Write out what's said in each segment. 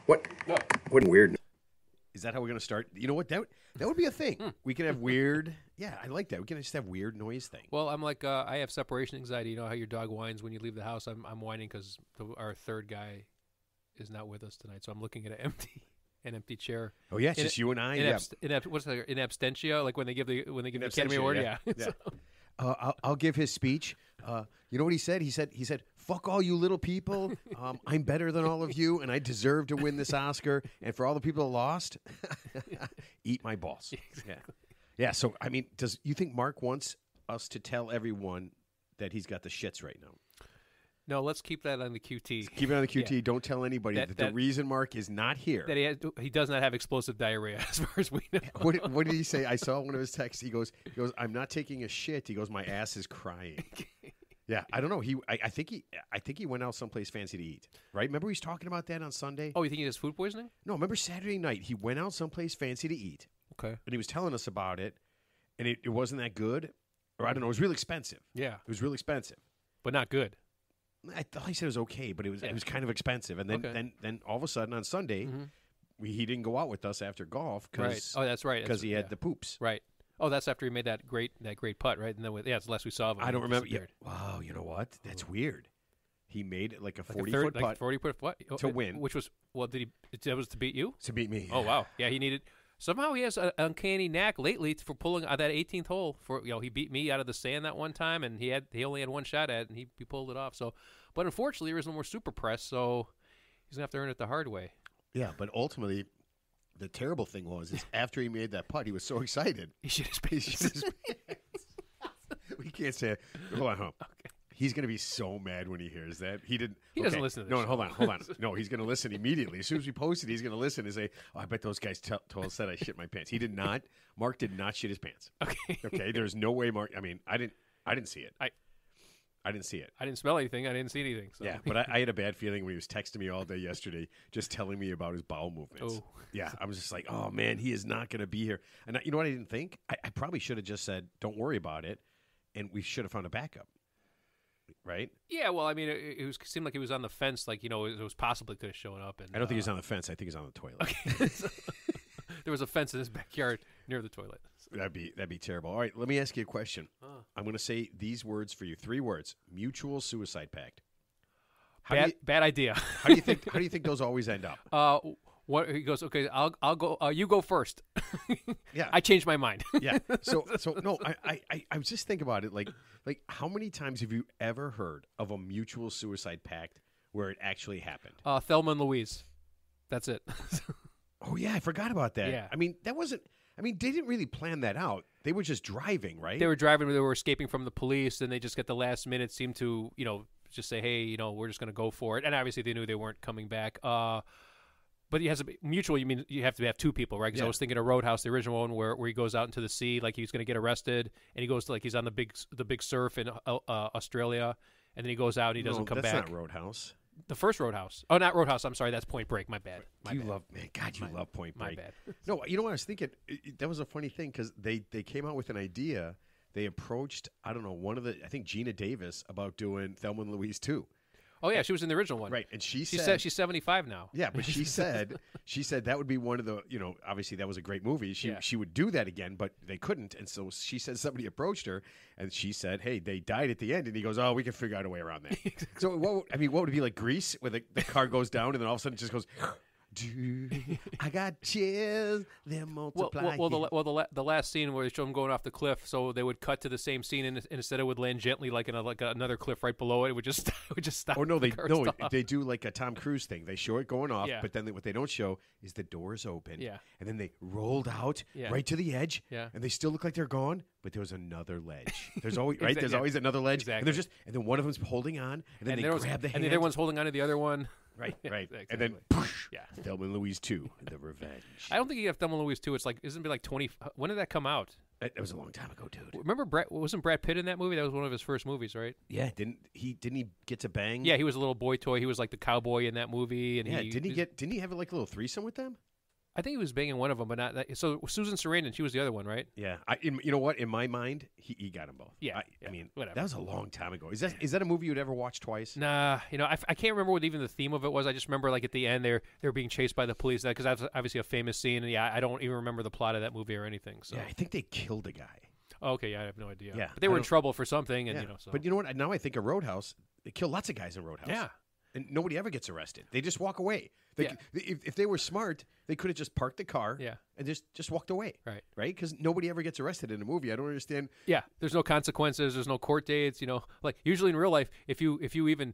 What? No. What weird? Is that how we're going to start? You know what? That would be a thing. We can have weird. Yeah, I like that. We can just have weird noise thing. Well, I'm like, I have separation anxiety. You know how your dog whines when you leave the house? I'm whining because our third guy is not with us tonight. So I'm looking at an empty chair. Oh yeah, it's just you and I. What's that? In absentia, like when they give the Academy Award. Yeah. I'll give his speech. You know what he said? He said, "Fuck all you little people. I'm better than all of you, and I deserve to win this Oscar. And for all the people that lost, eat my balls." Exactly. Yeah. So I mean, does you think Mark wants us to tell everyone that he's got the shits right now? No, let's keep that on the QT. Keep it on the QT. Yeah. Don't tell anybody that the reason Mark is not here. That he does not have explosive diarrhea, as far as we know. What did he say? I saw one of his texts. He goes, "I'm not taking a shit." He goes, "My ass is crying." Yeah, I don't know. I think he went out someplace fancy to eat. Right? Remember he was talking about that on Sunday? Oh, you think he has food poisoning? No, remember Saturday night he went out someplace fancy to eat. Okay. And he was telling us about it, and it wasn't that good, or I don't know. It was really expensive. Yeah, it was really expensive, but not good. I thought he said it was okay, but it was kind of expensive. And then all of a sudden on Sunday, he didn't go out with us after golf. Right. Oh, that's right. Because he had the poops. Right. Oh, that's after he made that great putt, right? And then it's the last we saw of him. I don't remember. Yeah. Wow, you know what? That's weird. He made it like a 40-foot putt. Like 40-foot what? To win. Which was, that was to beat you? To beat me. Oh, wow. Yeah, he needed. Somehow he has an uncanny knack lately for pulling that 18th hole. He beat me out of the sand that one time, and he only had one shot at it, and he pulled it off. So, but unfortunately, there is no more super press, so he's gonna have to earn it the hard way. Yeah, but ultimately, the terrible thing is after he made that putt, he was so excited. He shit his pants. We can't say it. Hold on, Okay. He's going to be so mad when he hears that. He doesn't listen to this. No, hold on. No, he's going to listen immediately. As soon as we post it, he's going to listen and say, "Oh, I bet those guys said I shit my pants." He did not. Mark did not shit his pants. Okay. There's no way Mark. I mean, I didn't see it. I didn't see it. I didn't smell anything. I didn't see anything. So. Yeah, but I had a bad feeling when he was texting me all day yesterday, just telling me about his bowel movements. Oh. Yeah, I was just like, oh, man, he is not going to be here. And you know what I didn't think? I probably should have just said, don't worry about it, and we should have found a backup. Right? Yeah, well, I mean, it seemed like he was on the fence, like, it was possibly could have shown up. And I don't think he's on the fence. I think he's on the toilet. Okay. There was a fence in his backyard near the toilet. That'd be terrible. All right, let me ask you a question. I'm going to say these words for you. 3 words: mutual suicide pact. Bad idea. How do you think those always end up? What he goes? Okay, I'll go. You go first. Yeah, I changed my mind. Yeah. So no, I was just thinking about it. Like how many times have you ever heard of a mutual suicide pact where it actually happened? Thelma and Louise. That's it. Oh yeah, I forgot about that. Yeah. I mean, they didn't really plan that out. They were just driving, right? They were driving. They were escaping from the police, and they just at the last minute seemed to, just say, hey, we're just going to go for it. And obviously they knew they weren't coming back. But he has a mutual. You mean you have to have 2 people, right? Because I was thinking of Roadhouse, the original one, where he goes out into the sea, like he's going to get arrested, and he goes to he's on the big surf in Australia, and then he goes out and he doesn't come back. That's not Roadhouse. The first Roadhouse. Oh, not Roadhouse. I'm sorry. That's Point Break. My bad. You love Point Break. My bad. No, you know what I was thinking? That was a funny thing because they came out with an idea. They approached, I don't know, I think Gina Davis about doing Thelma and Louise 2. Oh yeah, she was in the original one, right? And she said she's 75 now. Yeah, but she said that would be one of the obviously that was a great movie. She would do that again, but they couldn't, and so she said somebody approached her, and she said, "Hey, they died at the end," and he goes, "Oh, we can figure out a way around that." Exactly. So what would it be like Grease, where the car goes down, and then all of a sudden it just goes. I got chills. They're multiplying. Well, the last scene where they show him going off the cliff, so they would cut to the same scene, and instead it would land gently like another cliff right below it. It would just stop. Oh no, they do like a Tom Cruise thing. They show it going off, but then what they don't show is the doors open. Yeah. And then they rolled out right to the edge. Yeah. And they still look like they're gone, but there was another ledge. There's always right. There's always another ledge. Exactly. And then one of them's holding on, and then they grab the hand, and the other one's holding on to the other one. Right. Exactly. And then, poosh, Thelma and Louise 2, The Revenge. I don't think you have Thelma and Louise 2. It's isn't it like 20? When did that come out? It was a long time ago, dude. Remember, wasn't Brad Pitt in that movie? That was one of his first movies, right? Yeah. Didn't he get to bang? Yeah, he was a little boy toy. He was like the cowboy in that movie. And didn't he have like a little threesome with them? I think he was banging one of them, but not that. So Susan Sarandon, she was the other one, right? Yeah. You know what? In my mind, he got them both. Yeah. I mean, whatever. that was a long time ago. Is that a movie you'd ever watch twice? Nah, I can't remember what even the theme of it was. I just remember like at the end they're being chased by the police because that's obviously a famous scene. And I don't even remember the plot of that movie or anything. So Yeah, I think they killed a guy. oh, okay, yeah, I have no idea. Yeah, but they were in trouble for something, and Yeah. So. But you know what? Now I think of Roadhouse. They kill lots of guys in Roadhouse. Yeah. And nobody ever gets arrested. They just walk away. Yeah. If they were smart, they could have just parked the car and just walked away. Right. Right? Because nobody ever gets arrested in a movie. I don't understand. Yeah, there's no consequences. There's no court dates. Like usually in real life, if you even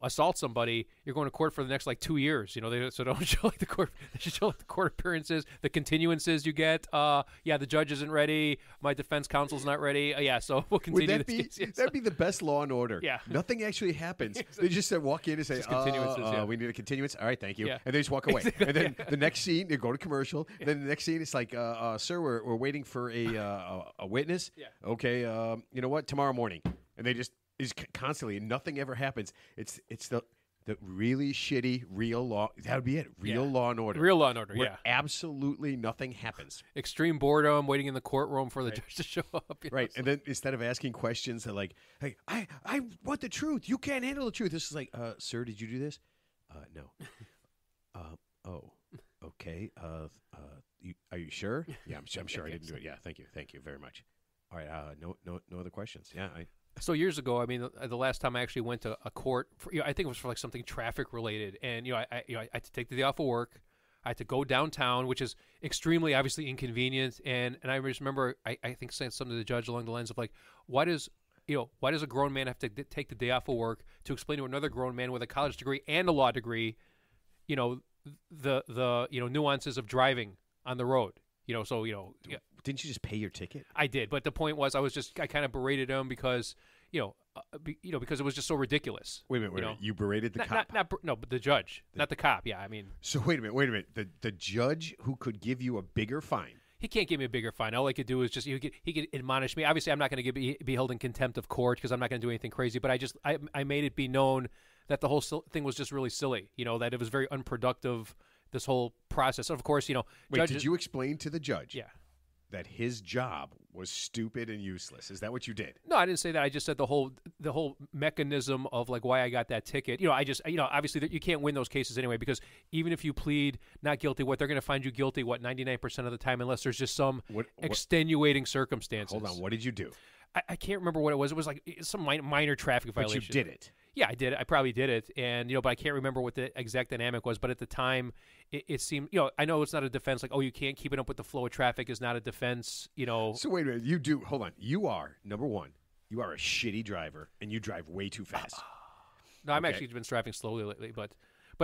assault somebody, you're going to court for the next like 2 years. So don't show like the court. They should show like the court appearances, the continuances you get. The judge isn't ready. My defense counsel's not ready. So we'll continue. Would that be that'd be the best Law and Order? Yeah. Nothing actually happens. They just walk in and say, continuances, we need a continuance. All right, thank you. Yeah. And they just walk away. And then the next scene, they go to commercial. And then the next scene, it's like, sir, we're waiting for a witness. Yeah. Okay, you know what? Tomorrow morning. And they just constantly, nothing ever happens. It's the really shitty real law. That would be it. Real Law and Order. Real Law and Order, where absolutely nothing happens. Extreme boredom, waiting in the courtroom for the judge to show up. Right. And then instead of asking questions, they're like, hey, I want the truth. You can't handle the truth. This is like, sir, did you do this? No. Oh, okay. Are you sure? Yeah, I'm sure I didn't do it. Yeah, thank you very much. All right. No other questions. Yeah. So years ago, I mean, the last time I actually went to a court, I think it was for like something traffic related, and I had to take the day off of work. I had to go downtown, which is extremely obviously inconvenient, and I just remember I think saying something to the judge along the lines of like, why does a grown man have to take the day off of work to explain to another grown man with a college degree and a law degree, the nuances of driving on the road, so Didn't you just pay your ticket? I did, but the point was I kind of berated him because because it was just so ridiculous. Wait a minute. You berated the cop? But the judge, not the cop. Yeah, I mean. So wait a minute. The judge who could give you a bigger fine. He can't give me a bigger fine. All he could do is just he could admonish me. Obviously, I'm not going to be held in contempt of court because I'm not going to do anything crazy. But I made it be known that the whole thing was just really silly. That it was very unproductive. This whole process. Of course, Wait, did you explain to the judge? Yeah. That his job was stupid and useless. Is that what you did? No, I didn't say that. I just said the whole mechanism of like why I got that ticket. Obviously you can't win those cases anyway because even if you plead not guilty, they're going to find you guilty 99% of the time unless there's just some extenuating circumstances. Hold on, what did you do? I can't remember what it was. It was like some minor traffic violation. But you did it. Yeah, I did. I probably did it, and but I can't remember what the exact dynamic was. But at the time, it seemed. I know it's not a defense. Like, you can't keep it up with the flow of traffic is not a defense. So wait a minute. You do. Hold on. You are number one. You are a shitty driver, and you drive way too fast. No, I'm actually been driving slowly lately, but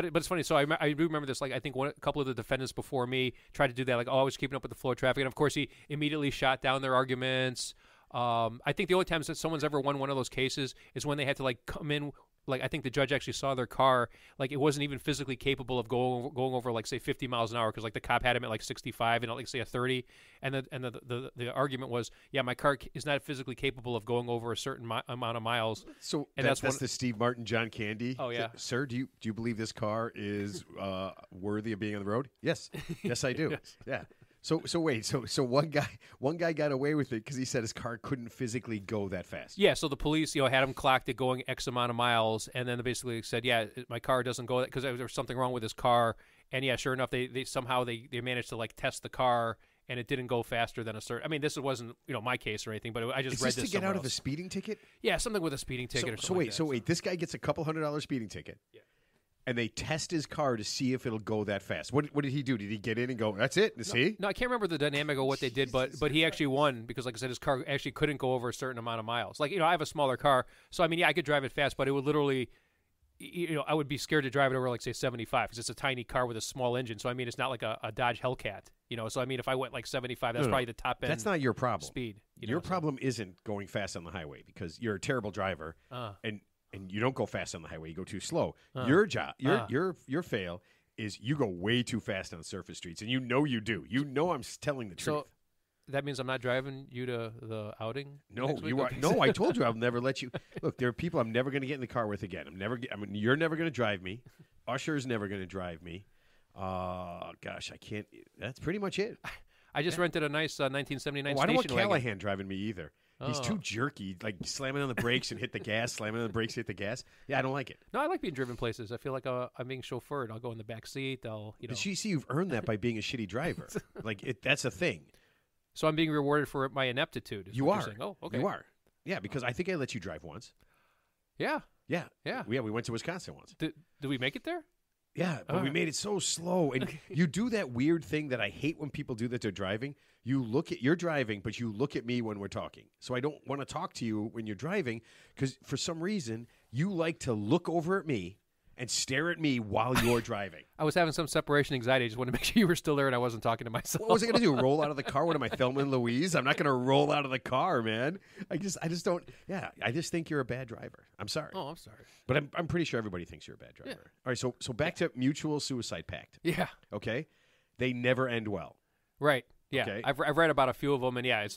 it's funny. So I do remember this. Like, I think a couple of the defendants before me tried to do that. Like, I was keeping up with the flow of traffic, and of course, he immediately shot down their arguments. I think the only times that someone's ever won one of those cases is when they had to like come in. Like, I think the judge actually saw their car, like it wasn't even physically capable of going over like say 50 miles an hour because like the cop had him at like 65 and like say a 30, and the argument was my car is not physically capable of going over a certain amount of miles. So that's the Steve Martin John Candy. Oh yeah, sir, do you believe this car is worthy of being on the road? Yes, I do. Yes. Yeah. So wait, so one guy got away with it because he said his car couldn't physically go that fast. Yeah, so the police had him clocked at going X amount of miles, and then they basically said, my car doesn't go because there was something wrong with his car, and sure enough, they somehow they managed to like test the car, and it didn't go faster than a certain. I mean, this wasn't my case or anything, but I just read this. Is this to get out of a speeding ticket? Yeah, something with a speeding ticket or something. So wait, this guy gets a couple $100 speeding ticket. Yeah. And they test his car to see if it'll go that fast. What did he do? Did he get in and go, that's it? See? No, I can't remember the dynamic of what they did, but he actually won because, like I said, his car actually couldn't go over a certain amount of miles. Like, I have a smaller car, so I mean, I could drive it fast, but it would literally, I would be scared to drive it over like say 75 because it's a tiny car with a small engine. So I mean, it's not like a Dodge Hellcat, So I mean, if I went like 75, that's probably the top end. That's not your problem. Speed. Your problem isn't going fast on the highway because you're a terrible driver and you don't go fast on the highway. You go too slow. Your job, your fail is you go way too fast on surface streets, and you do. I'm telling the truth. So that means I'm not driving you to the outing. No, you are. No, I told you I'll never let you. Look, there are people I'm never going to get in the car with again. You're never going to drive me. Usher's never going to drive me. Gosh, I can't. That's pretty much it. I just rented a nice 1979 I don't want station wagon. Callahan driving me either. He's too jerky, like slamming on the brakes and hit the gas, slamming on the brakes, hit the gas. Yeah, I don't like it. No, I like being driven places. I feel like I'm being chauffeured. I'll go in the back seat. I'll, But you see, you've earned that by being a shitty driver. That's a thing. So I'm being rewarded for my ineptitude. You are. You're saying. Oh, okay. You are. Yeah, because I think I let you drive once. Yeah. Yeah. Yeah. We went to Wisconsin once. Did we make it there? Yeah, but we made it so slow. And you do that weird thing that I hate when people do that they're driving. You're driving, but you look at me when we're talking. So I don't want to talk to you when you're driving because for some reason you like to look over at me and stare at me while you're driving. I was having some separation anxiety. I just wanted to make sure you were still there and I wasn't talking to myself. What was I going to do? Roll out of the car? What am I, Thelma and Louise? I'm not going to roll out of the car, man. I just don't. Yeah, I just think you're a bad driver. I'm sorry. Oh, I'm sorry. But I'm pretty sure everybody thinks you're a bad driver. Yeah. All right, so back to mutual suicide pact. Yeah. Okay? They never end well. Right. Yeah. Okay. I've read about a few of them, and it's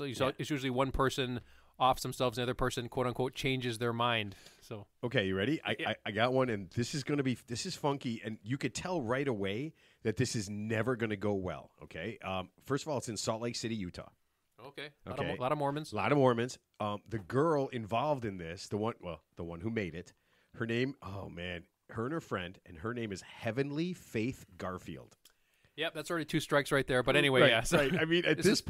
usually one person offs themselves, and the other person, quote unquote, changes their mind. So okay, you ready? I got one, and this is funky, and you could tell right away that this is never going to go well. Okay, first of all, it's in Salt Lake City, Utah. Okay. Okay. A lot of Mormons. A lot of Mormons. The girl involved in this, the one who made it, her name, her and her friend, and her name is Heavenly Faith Garfield. Yep, that's already 2 strikes right there. But anyway, right, yeah. So right. I mean, at this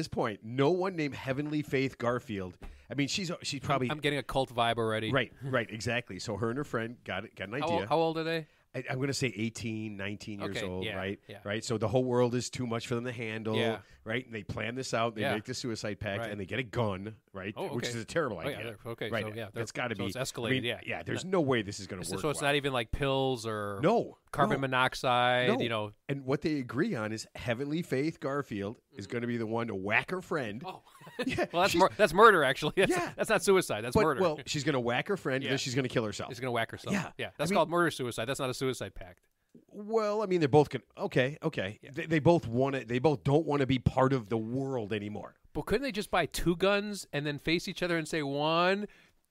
point, no one named Heavenly Faith Garfield. I mean, she's probably. I'm getting a cult vibe already. Right, exactly. So her and her friend got an idea. How old are they? I'm going to say 18, 19 years old, yeah, right? yeah. Right. So the whole world is too much for them to handle, Yeah. right? And they plan this out. They make the suicide pact, Right. and they get a gun, right? Oh, okay. Which is a terrible Oh, idea. yeah, okay, right? so, yeah, That's got to be. it's escalated. I mean, yeah, There's no way this is going to work. So it's well. not even like pills or no carbon monoxide. No. And what they agree on is Heavenly Faith Garfield is going to be the one to whack her friend. Oh, yeah, well, that's murder actually. Yeah. That's not suicide. That's murder. Well, she's going to whack her friend, and then she's going to kill herself. She's going to whack herself. Yeah. That's called murder suicide. That's not a suicide pact. Well, I mean, they're both okay. Yeah. They both want it. They both don't want to be part of the world anymore. But couldn't they just buy 2 guns and then face each other and say 1,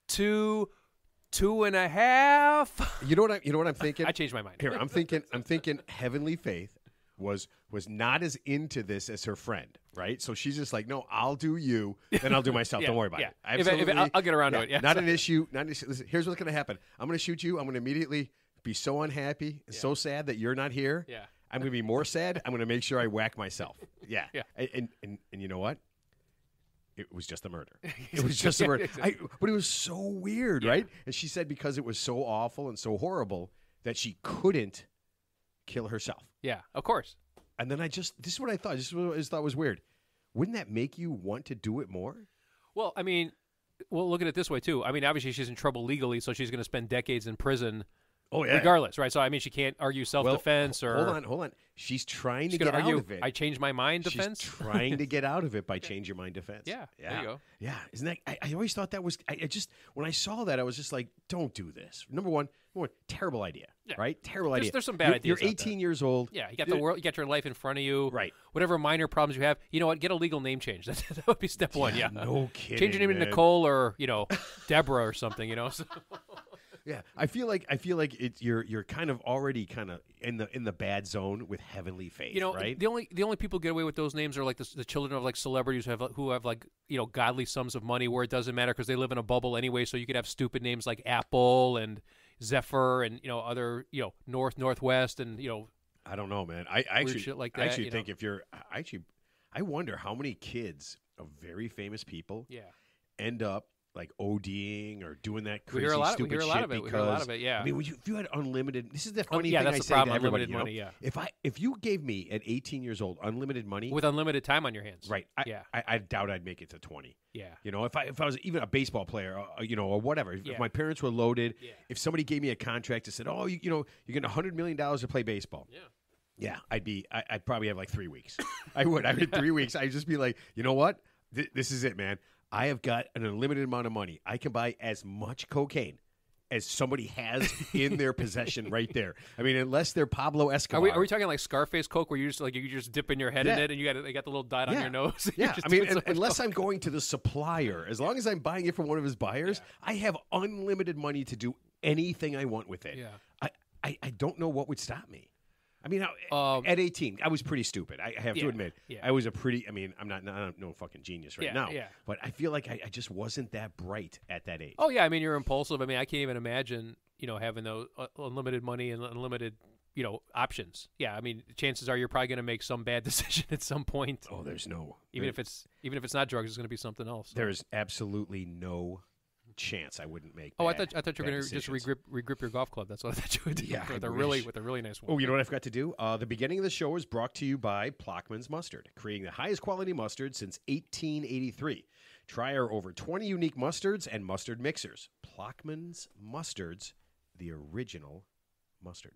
2, 2.5? You know what I'm thinking? I changed my mind. Here, I'm thinking Heavenly Faith was not as into this as her friend, right? So she's just like, no, I'll do you, then I'll do myself. Don't worry about it. Absolutely. I'll get around to it. Yeah. Not an issue. Listen, here's what's going to happen. I'm going to shoot you. I'm going to immediately be so unhappy and so sad that you're not here. Yeah. I'm going to be more sad. I'm going to make sure I whack myself. Yeah. Yeah. And you know what? It was just a murder. It was just a murder. But it was so weird, right? And she said because it was so awful and so horrible that she couldn't kill herself. Yeah, of course. And then this is what I thought. This is what I just thought was weird. Wouldn't that make you want to do it more? Well, I mean, look at it this way, too. I mean, obviously she's in trouble legally, so she's going to spend decades in prison. Oh, yeah. Regardless, right? So, I mean, she can't argue self-defense or... Hold on. She's trying to get get argue, out of it. I changed my mind defense? She's trying to get out of it by change your mind defense. Yeah, there you go. Yeah, isn't that... I always thought that was... when I saw that, I was just like, don't do this. Number one, terrible idea, right? Terrible idea. There's some bad ideas. You're 18 years old. Yeah, you got the world, you got your life in front of you. Right. Whatever minor problems you have, you know what? Get a legal name change. That would be step one. Yeah. No kidding. Change your name to Nicole or Deborah or something. So. Yeah, I feel like you're kind of already in the bad zone with Heavenly Faith. Right? The only people get away with those names are like the children of like celebrities who have like godly sums of money where it doesn't matter because they live in a bubble anyway. So you could have stupid names like Apple and Zephyr and other Northwest and I don't know, man. I actually shit like that, I actually think if you're I wonder how many kids of very famous people end up like ODing or doing that crazy stupid shit. We hear a lot of it. Yeah. I mean, if you had unlimited, this is the funny thing that's I the say problem, to everybody. unlimited money, yeah. If you gave me at 18 years old unlimited money with unlimited time on your hands, right? I doubt I'd make it to 20. Yeah. If I was even a baseball player, or whatever. If my parents were loaded, if somebody gave me a contract and said, oh, you're getting $100 million to play baseball. Yeah. Yeah, I'd probably have like 3 weeks. I would 3 weeks. I'd just be like, you know what? This is it, man. I have got an unlimited amount of money. I can buy as much cocaine as somebody has in their possession right there. I mean, unless they're Pablo Escobar. Are we talking like Scarface Coke where you just dipping your head in it and you got the little dot on your nose? Yeah, I mean, unless I'm going to the supplier, as long as I'm buying it from one of his buyers, I have unlimited money to do anything I want with it. Yeah. I don't know what would stop me. I mean, at 18, I was pretty stupid. I have to admit. Yeah. I was I'm not no fucking genius now. Yeah. But I feel like I just wasn't that bright at that age. Oh, yeah. I mean, you're impulsive. I mean, I can't even imagine, having those unlimited money and unlimited, options. Yeah. I mean, chances are you're probably going to make some bad decision at some point. Oh, there's no. Even if it's not drugs, it's going to be something else. So. There's absolutely no chance I wouldn't make. Oh, I thought you were going to just regrip your golf club. That's what I thought you would do. Yeah, with a really nice one. Oh, you know what I forgot to do? The beginning of the show is brought to you by Plockman's Mustard, creating the highest quality mustard since 1883. Try our over 20 unique mustards and mustard mixers. Plockman's Mustards, the original mustard.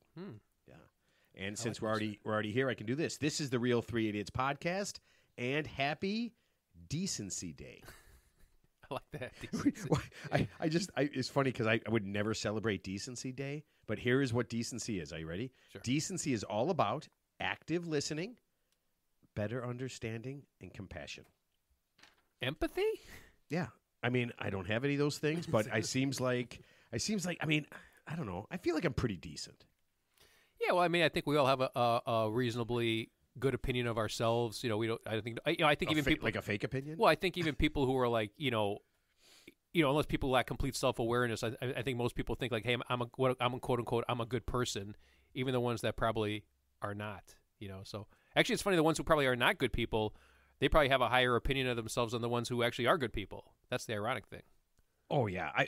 Yeah. And since we're already here, I can do this. This is the Real Three Idiots podcast, and happy Decency Day. I like that. It's funny because I would never celebrate Decency Day, but here is what decency is. Are you ready? Sure. Decency is all about active listening, better understanding, and compassion. Empathy? Yeah. I mean, I don't have any of those things, but I seems like, I mean, I don't know. I feel like I'm pretty decent. Yeah, well, I mean, I think we all have a reasonably good opinion of ourselves. We don't. I think even people like a fake opinion. Well, I think even people who are like, unless people lack complete self-awareness, I think most people think like, hey, I'm a quote unquote I'm a good person, even the ones that probably are not. So actually, it's funny. The ones who probably are not good people, they probably have a higher opinion of themselves than the ones who actually are good people. That's the ironic thing. Oh yeah, I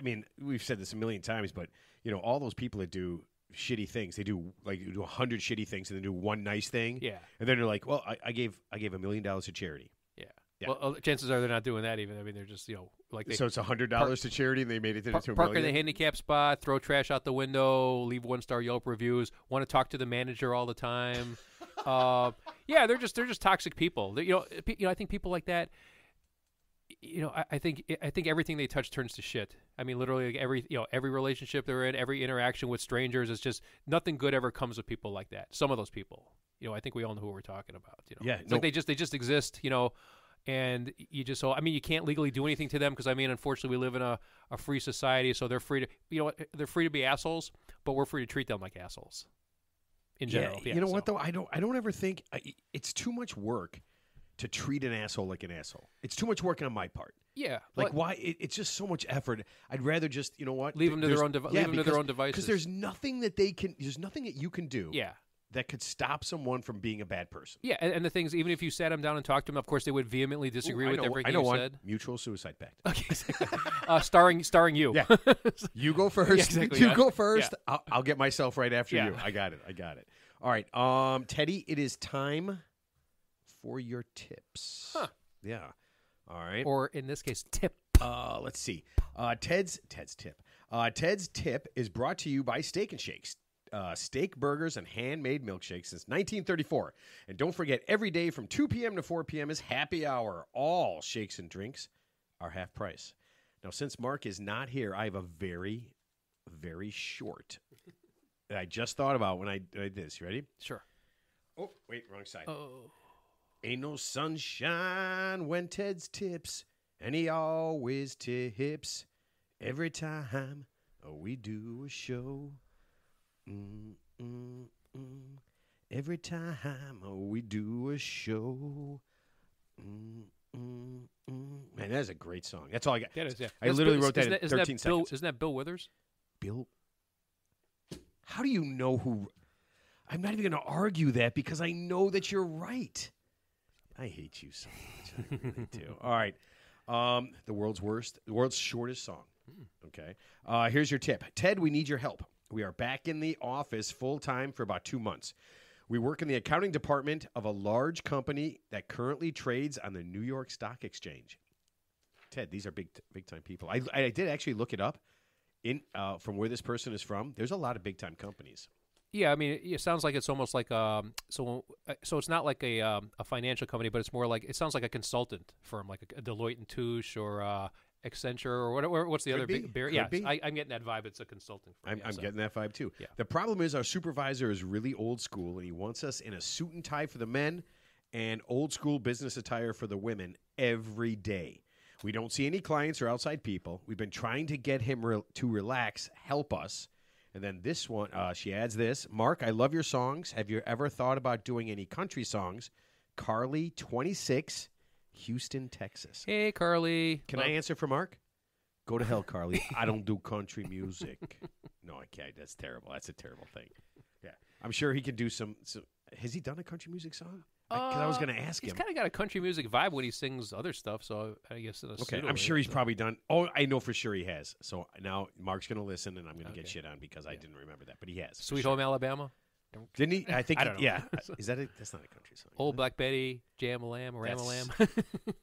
mean, we've said this a million times, but all those people that do shitty things, they do 100 shitty things and then do one nice thing. Yeah, and then they're like, well, I gave $1 million to charity. Yeah. Well, chances are they're not doing that even. I mean, they're just like so it's $100 to charity, and they made it into $1 million. Park in the handicap spot, throw trash out the window, leave 1-star Yelp reviews, want to talk to the manager all the time. Yeah, they're just toxic people. I think people like that. I think everything they touch turns to shit. I mean, literally, like every relationship they're in, every interaction with strangers, it's just nothing good ever comes of people like that. Some of those people, I think we all know who we're talking about. Yeah, it's like they just exist. And you just you can't legally do anything to them because unfortunately we live in a free society, so they're free to they're free to be assholes, but we're free to treat them like assholes. In general, yeah. What though? I don't ever think it's too much work to treat an asshole like an asshole. It's too much work on my part. Yeah, like why? It's just so much effort. I'd rather just leave them to their own devices. Because there's nothing that there's nothing that you can do. Yeah. That could stop someone from being a bad person. Yeah, and the things, even if you sat them down and talked to them, of course they would vehemently disagree with everything you said. Mutual suicide pact. Okay, starring you. Yeah, you go first. Yeah, exactly, you go first. Yeah. I'll get myself right after you. I got it. All right, Teddy, it is time for your tips. Huh. Yeah. All right. Or in this case, tip. Let's see. Ted's tip. Ted's tip is brought to you by Steak and Shakes. Steak burgers and handmade milkshakes since 1934. And don't forget, every day from 2 p.m. to 4 p.m. is happy hour. All shakes and drinks are half price. Now, since Mark is not here, I have a very, very short that I just thought about when I did this. You ready? Sure. Oh, wait, wrong side. Oh. Ain't no sunshine when Ted's tips, and he always tips every time we do a show. Every time we do a show. Man, that's a great song. That's all I got. That is, yeah. I literally wrote that in 13 seconds. Isn't that Bill Withers? Bill? How do you know who? I'm not even going to argue that because I know that you're right. I hate you so much. I really do. All right. The world's shortest song. Okay. Here's your tip. Ted, we need your help. We are back in the office full-time for about 2 months. We work in the accounting department of a large company that currently trades on the New York Stock Exchange. Ted, these are big-time people. I did actually look it up. From where this person is from, there's a lot of big-time companies. Yeah, I mean, it sounds like it's almost like so it's not like a financial company, but it's more like it sounds like a consultant firm, like a Deloitte & Touche or Accenture or whatever. What's the other big bear? Yeah, I'm getting that vibe. It's a consulting firm. I'm getting that vibe too. Yeah. The problem is our supervisor is really old school, and he wants us in a suit and tie for the men and old school business attire for the women every day. We don't see any clients or outside people. We've been trying to get him to relax, help us. And then this one, she adds this. Mark, I love your songs. Have you ever thought about doing any country songs? Carly, 26, Houston, Texas. Hey, Carly. Can I answer for Mark? Go to hell, Carly. I don't do country music. No, I can't. That's terrible. That's a terrible thing. Yeah. I'm sure he can do some has he done a country music song? Because I was going to ask him. He's kind of got a country music vibe when he sings other stuff, so I guess in a okay, I'm sure he's probably done. Oh, I know for sure he has. So now Mark's going to listen, and I'm going to get shit on because I didn't remember that. But he has. Sweet Home Alabama? Didn't he? I think. I don't know. Yeah. Is that it? That's not a country song. Old Black Betty, Jam-a-Lamb, Ram-a-Lamb.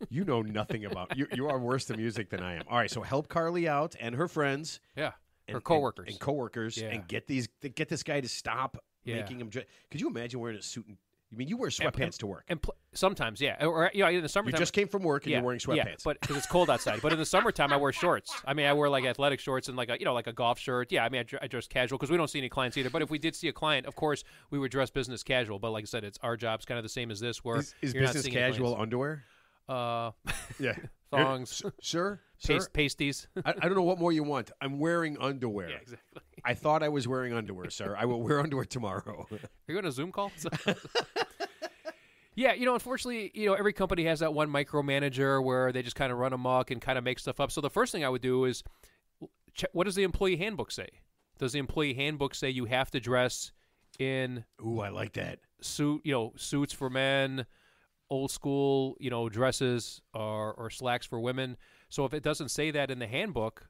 You know nothing about. You are worse at music than I am. All right, so help Carly out and her friends. Yeah. Her coworkers. And coworkers, and get this guy to stop making him. Could you imagine wearing a suit and? You mean you wear sweatpants to work? And sometimes, yeah. Or in the summertime. You just came from work and you're wearing sweatpants. Yeah, but because it's cold outside. But in the summertime, I wear shorts. I mean, I wear like athletic shorts and like a golf shirt. Yeah, I mean, I dress casual because we don't see any clients either. But if we did see a client, of course, we would dress business casual. But like I said, it's our job's kind of the same as this. Where is business casual underwear? Yeah. Thongs. Sir? Pasties. I don't know what more you want. I'm wearing underwear. Yeah, exactly. I thought I was wearing underwear, sir. I will wear underwear tomorrow. Are you on a Zoom call? Yeah, unfortunately, every company has that one micromanager where they just kind of run amok and kind of make stuff up. So the first thing I would do is, what does the employee handbook say? Does the employee handbook say you have to dress in? Ooh, I like that. Suits for men, old school, dresses or slacks for women. So if it doesn't say that in the handbook,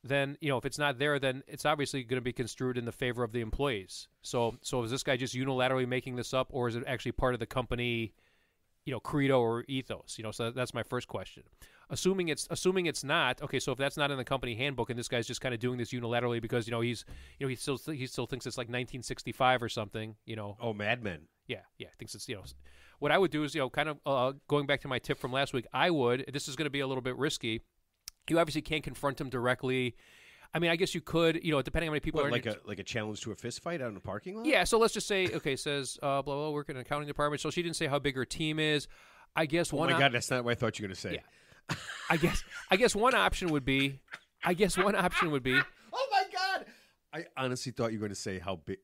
then, if it's not there, then it's obviously going to be construed in the favor of the employees. So is this guy just unilaterally making this up, or is it actually part of the company, credo or ethos? So that's my first question. Assuming it's not, okay, so if that's not in the company handbook and this guy's just kind of doing this unilaterally because, he still thinks it's like 1965 or something, Oh, Mad Men. Yeah, thinks it's, what I would do is, kind of going back to my tip from last week, this is going to be a little bit risky. You obviously can't confront him directly. I mean, I guess you could, depending on how many people are. Like a challenge to a fist fight out in the parking lot? Yeah, so let's just say, okay, says, blah, blah, work in an accounting department. So she didn't say how big her team is. I guess one. Oh, my God, that's not what I thought you were going to say. Yeah. I guess one option would be. Oh, my God. I honestly thought you were going to say how big.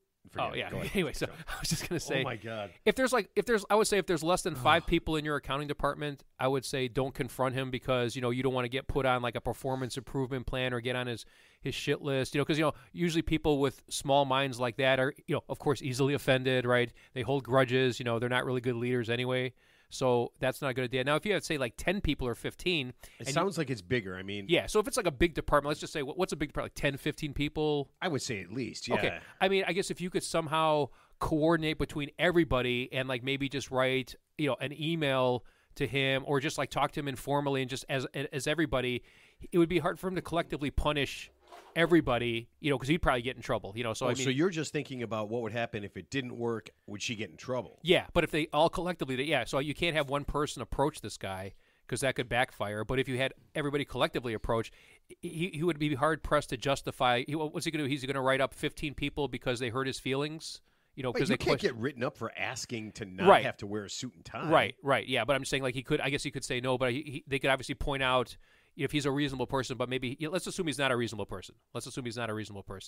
Anyway, so I was just going to say, oh my God. I would say if there's less than 5 people in your accounting department, I would say don't confront him because, you don't want to get put on like a performance improvement plan or get on his shit list, because, usually people with small minds like that are, of course, easily offended, right? They hold grudges, they're not really good leaders anyway. So that's not a good idea. Now, if you had, say, like 10 people or 15. It sounds like it's bigger. I mean. Yeah. So if it's like a big department, let's just say, what's a big department? Like 10, 15 people? I would say at least, yeah. Okay. I mean, I guess if you could somehow coordinate between everybody and like maybe just write, an email to him or just like talk to him informally and just as everybody, it would be hard for him to collectively punish everybody, because he'd probably get in trouble, So so you're just thinking about what would happen if it didn't work. Would she get in trouble? Yeah, but if they all collectively, so you can't have one person approach this guy because that could backfire. But if you had everybody collectively approach, he would be hard pressed to justify. What's he going to do? He's going to write up 15 people because they hurt his feelings. Because you can't get written up for asking to not have to wear a suit and tie. Right. Yeah, but I'm just saying, like I guess he could say no, but they could obviously point out. If he's a reasonable person, but maybe let's assume he's not a reasonable person.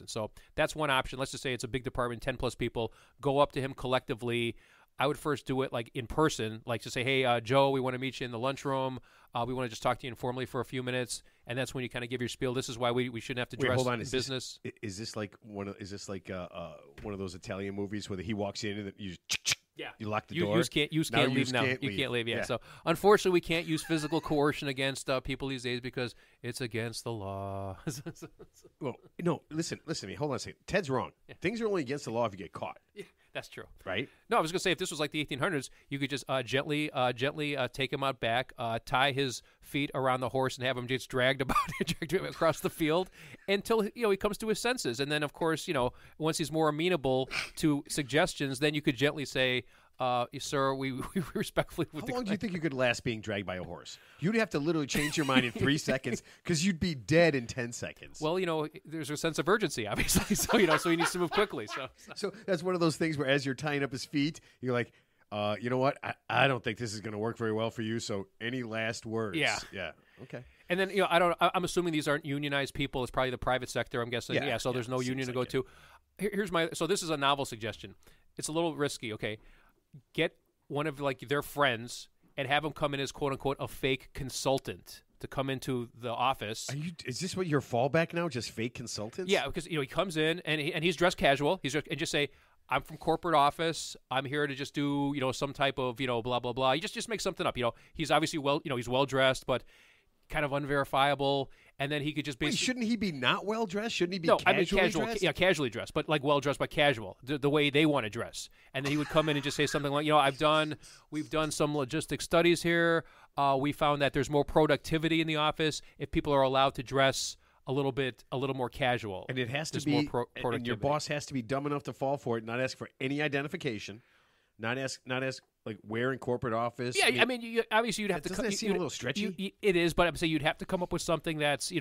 So that's one option. Let's just say it's a big department, 10 plus people. Go up to him collectively. I would first do it like in person, like to say, hey, Joe, we want to meet you in the lunchroom. We want to just talk to you informally for a few minutes, and that's when you kind of give your spiel. This is why we shouldn't have to dress hold on. in business. Is this like one of those Italian movies where he walks in and you lock the door? You can't leave now. You can't leave. Yeah. So unfortunately, we can't use physical coercion against people these days because it's against the law. Well, no. Listen to me. Hold on a second. Ted's wrong. Yeah. Things are only against the law if you get caught. Yeah, that's true. Right? No, I was going to say if this was like the 1800s, you could just gently take him out back, tie his feet around the horse, and have him just dragged across the field until he comes to his senses. And then, of course, once he's more amenable to suggestions, then you could gently say, sir, we respectfully would decline. How long do you think you could last being dragged by a horse? You'd have to literally change your mind in 3 seconds because you'd be dead in 10 seconds. Well, there's a sense of urgency, obviously. So he needs to move quickly. So that's one of those things where as you're tying up his feet, you're like, you know what? I don't think this is going to work very well for you. So any last words? Yeah. Okay. And then I'm assuming these aren't unionized people. It's probably the private sector. I'm guessing. Yeah. So there's no union to go to. here's my. So this is a novel suggestion. It's a little risky. Okay, get one of like their friends and have them come in as quote unquote a fake consultant to come into the office. Is this what your fallback now? Just fake consultants? Yeah, because he comes in and he's dressed casual. And just say, I'm from corporate office. I'm here to just do some type of blah blah blah. You just make something up. He's obviously he's well dressed, but kind of unverifiable. And then he could just basically. Wait, shouldn't he be not well dressed? Shouldn't he be casual dressed? Yeah, casually dressed, but like well dressed, but casual, the way they want to dress. And then he would come in and just say something like, we've done some logistic studies here. We found that there's more productivity in the office if people are allowed to dress a little more casual. And it has to There's be, more productivity. and your boss has to be dumb enough to fall for it, not ask for any identification, not ask like where in corporate office. Yeah, I mean, obviously you'd have to. Doesn't that seem a little stretchy? It is, but I'm saying you'd have to come up with something that's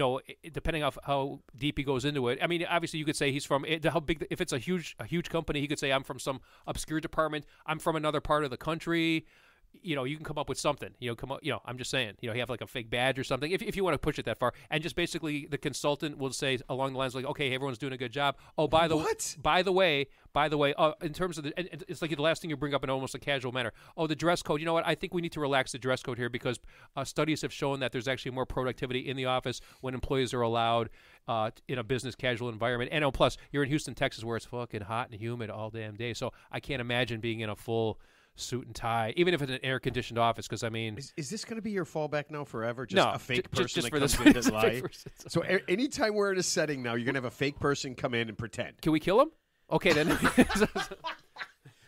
depending on how deep he goes into it. I mean, obviously you could say he's from how big. If it's a huge company, he could say I'm from some obscure department. I'm from another part of the country. You can come up with something. I'm just saying. You have like a fake badge or something. If you want to push it that far, and just basically the consultant will say along the lines like, "Okay, everyone's doing a good job. Oh, by the way, in terms of it's like the last thing you bring up in almost a casual manner. Oh, the dress code. You know what? I think we need to relax the dress code here because studies have shown that there's actually more productivity in the office when employees are allowed in a business casual environment. And plus, you're in Houston, Texas, where it's fucking hot and humid all damn day. So I can't imagine being in a full suit and tie, even if it's an air-conditioned office, because, I mean... Is this going to be your fallback now forever? Just no, a fake person just that for comes this, in to lie? So okay. Anytime we're in a setting now, you're going to have a fake person come in and pretend. Can we kill him? Okay, then...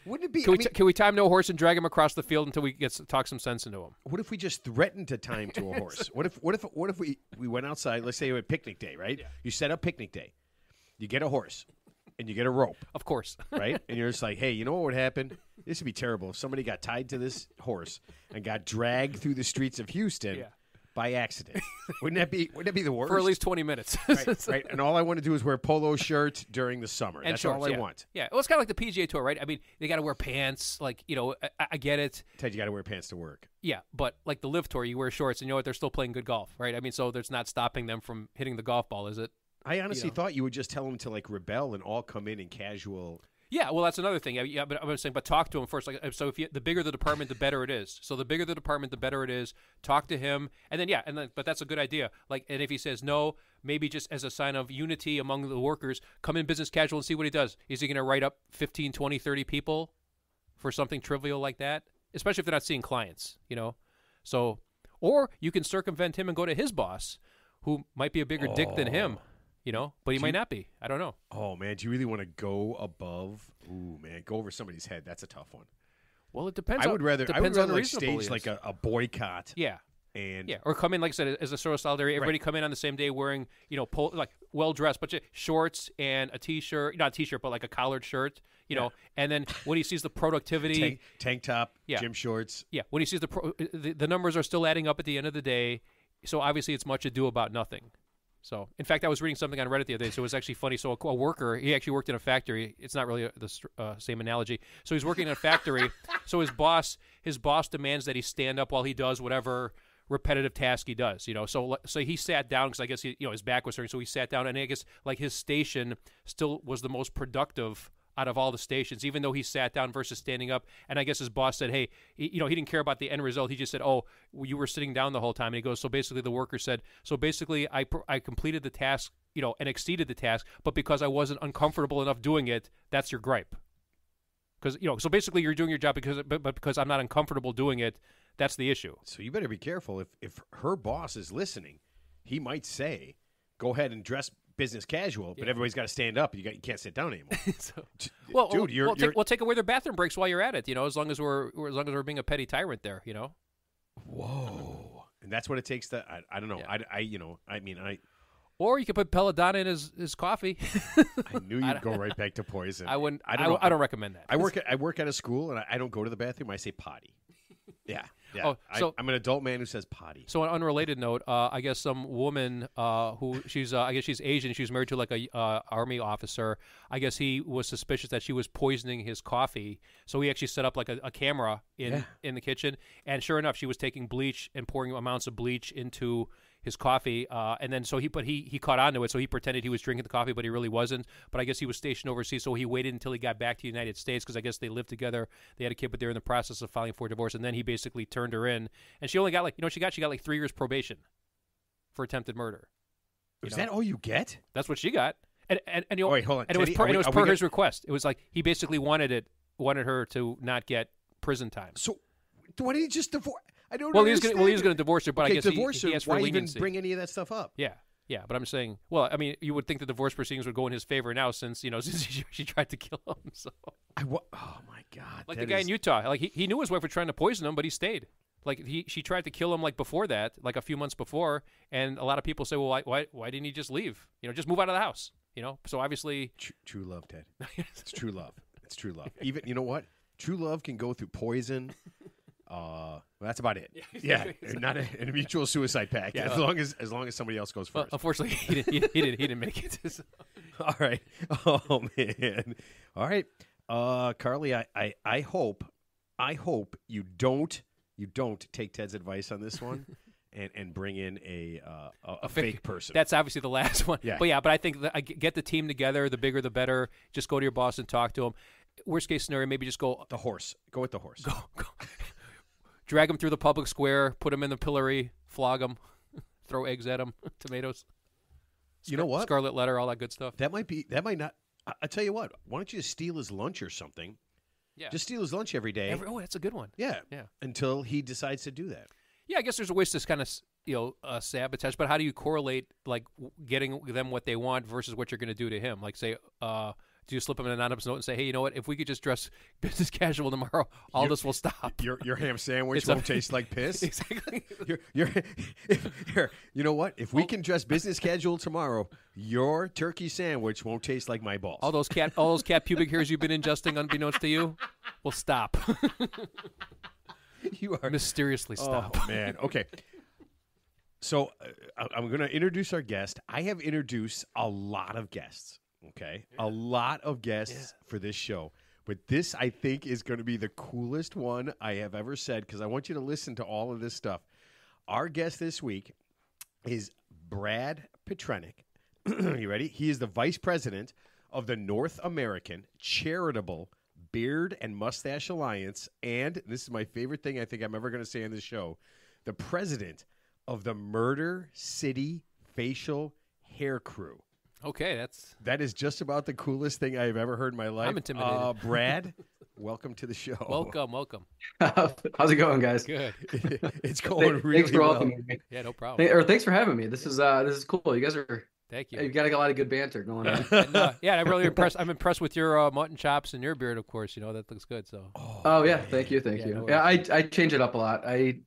Wouldn't it be... Can we tie him to a horse and drag him across the field until we talk some sense into him? What if we just threatened to tie him to a horse? What if we went outside, let's say we had picnic day, right? Yeah. You set up picnic day. You get a horse. And you get a rope. Of course. Right? And you're just like, hey, you know what would happen? This would be terrible if somebody got tied to this horse and got dragged through the streets of Houston by accident. Wouldn't that be the worst? For at least 20 minutes. Right. And all I want to do is wear polo shirt during the summer. And that's shorts, all I want. Yeah. Well, it's kind of like the PGA Tour, right? I mean, they got to wear pants. Like, I get it. Ted, you got to wear pants to work. Yeah, but like the Live Tour, you wear shorts, and you know what? They're still playing good golf, right? I mean, so there's not stopping them from hitting the golf ball, is it? I honestly thought you would just tell them to like rebel and all come in casual. Yeah, well, that's another thing. Yeah, but I'm saying, but talk to him first. Like, so the bigger the department, the better it is. So the bigger the department, the better it is. Talk to him, and then but that's a good idea. Like, and if he says no, maybe just as a sign of unity among the workers, come in business casual and see what he does. Is he going to write up 15, 20, 30 people for something trivial like that? Especially if they're not seeing clients, So, or you can circumvent him and go to his boss, who might be a bigger dick than him. But he might not be. I don't know. Oh, man. Do you really want to go above? Ooh, man. Go over somebody's head. That's a tough one. Well, it depends. I would rather like stage like a boycott. Yeah. And or come in, like I said, as a sort of solidarity. Everybody come in on the same day wearing, like well-dressed, but shorts and a T-shirt. Not a T-shirt, but like a collared shirt, And then when he sees the productivity. Tank top, gym shorts. Yeah. When he sees the numbers are still adding up at the end of the day. So obviously it's much ado about nothing. So, in fact, I was reading something on Reddit the other day, so it was actually funny. So a worker, he actually worked in a factory. It's not really the same analogy. So he's working in a factory. So his boss demands that he stand up while he does whatever repetitive task he does. So he sat down because I guess his back was hurting. So he sat down, and I guess like his station still was the most productive out of all the stations, even though he sat down versus standing up. And I guess his boss said, hey, he didn't care about the end result. He just said, oh, you were sitting down the whole time. And he goes, so basically the worker said, so basically I completed the task, and exceeded the task, but because I wasn't uncomfortable enough doing it, that's your gripe. Because, so basically you're doing your job but because I'm not uncomfortable doing it, that's the issue. So you better be careful. If her boss is listening, he might say, go ahead and dress business casual, but everybody's got to stand up. You can't sit down anymore. Dude, we'll take away their bathroom breaks while you're at it. As long as we're being a petty tyrant there. Whoa, and that's what it takes. To I don't know. Yeah. Or you could put belladonna in his coffee. I knew you'd go right back to poison. I wouldn't. I don't recommend that. I work at a school, and I don't go to the bathroom. I say potty. Yeah. Oh, so I'm an adult man who says potty. So on an unrelated note, I guess some woman who she's I guess she's Asian. She was married to like a army officer. I guess he was suspicious that she was poisoning his coffee. So he actually set up like a camera in the kitchen. And sure enough, she was taking bleach and pouring amounts of bleach into his coffee, and then so he caught on to it, so he pretended he was drinking the coffee, but he really wasn't. But I guess he was stationed overseas, so he waited until he got back to the United States because I guess they lived together. They had a kid, but they're in the process of filing for divorce, and then he basically turned her in, and she only got she got like 3 years probation for attempted murder. Is that all you get? That's what she got. And wait, hold on. And it was per his request. It was like he basically wanted her to not get prison time. So why didn't he just divorce? I don't. Well, he was going to divorce her, but I guess divorce he her. asked for why leniency. even bring any of that stuff up? Yeah. But I'm saying, well, I mean, you would think the divorce proceedings would go in his favor now, since she tried to kill him. So. Oh my God! Like the guy in Utah, like he knew his wife was trying to poison him, but he stayed. Like she tried to kill him like before that, like a few months before, and a lot of people say, well, why didn't he just leave? Just move out of the house. So obviously, true love, Ted. It's true love. It's true love. Even you know what? True love can go through poison. Well, that's about it. Yeah, not a mutual suicide pact. Yeah, as long as somebody else goes first. Well, unfortunately, he didn't make it. So. All right. Oh man. All right. Carly, I hope you don't take Ted's advice on this one. And bring in a fake person. That's obviously the last one. Yeah. But I think get the team together. The bigger, the better. Just go to your boss and talk to him. Worst case scenario, maybe just go the horse. Go with the horse. Go. Drag him through the public square. Put him in the pillory. Flog him. Throw eggs at him. Tomatoes. You know what? Scarlet letter. All that good stuff. That might not. I tell you what. Why don't you steal his lunch or something? Yeah. Just steal his lunch every day. That's a good one. Yeah. Until he decides to do that. Yeah, I guess there's a ways to kind of sabotage, but how do you correlate like getting them what they want versus what you're going to do to him? Like say, do you slip him an anonymous note and say, hey, you know what? If we could just dress business casual tomorrow, this will stop. Your ham sandwich won't taste like piss. Exactly. You know what? If we can dress business casual tomorrow, your turkey sandwich won't taste like my balls. All those cat pubic hairs you've been ingesting unbeknownst to you will stop. You are mysteriously stop. Oh man. Okay. So I'm going to introduce our guest. I have introduced a lot of guests. Okay, a lot of guests for this show, but this I think is going to be the coolest one I have ever said because I want you to listen to all of this stuff. Our guest this week is Brad Petrinec. You ready? He is the vice president of the North American Charitable Beard and Mustache Alliance, and this is my favorite thing I think I'm ever going to say on this show, the president of the Murder City Facial Hair Crew. Okay, that is just about the coolest thing I've ever heard in my life. I'm intimidated. Brad, welcome to the show. Welcome. How's it going, guys? Good. It's going really thanks for well. welcoming me. Yeah, no problem. Thanks for having me. This is cool. You guys are. Thank you. You've got a lot of good banter going on. I'm really impressed. I'm impressed with your mutton chops and your beard, of course. That looks good. So. Oh yeah, thank you. No Yeah, I change it up a lot. I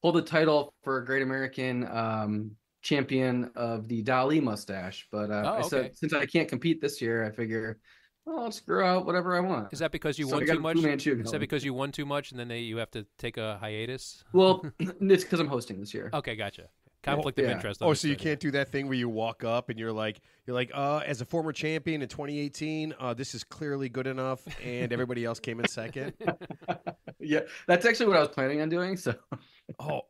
hold the title for Great American champion of the Dali mustache, but I said since I can't compete this year, I figure I'll just grow out whatever I want. Is that because you won too much? Is that because you won too much and then you have to take a hiatus? Well, it's because I'm hosting this year. Okay, gotcha. Conflict of interest. Oh, so you can't do that thing where you walk up and you're like, as a former champion in 2018, this is clearly good enough, and everybody else came in second. Yeah, that's actually what I was planning on doing. So. Oh,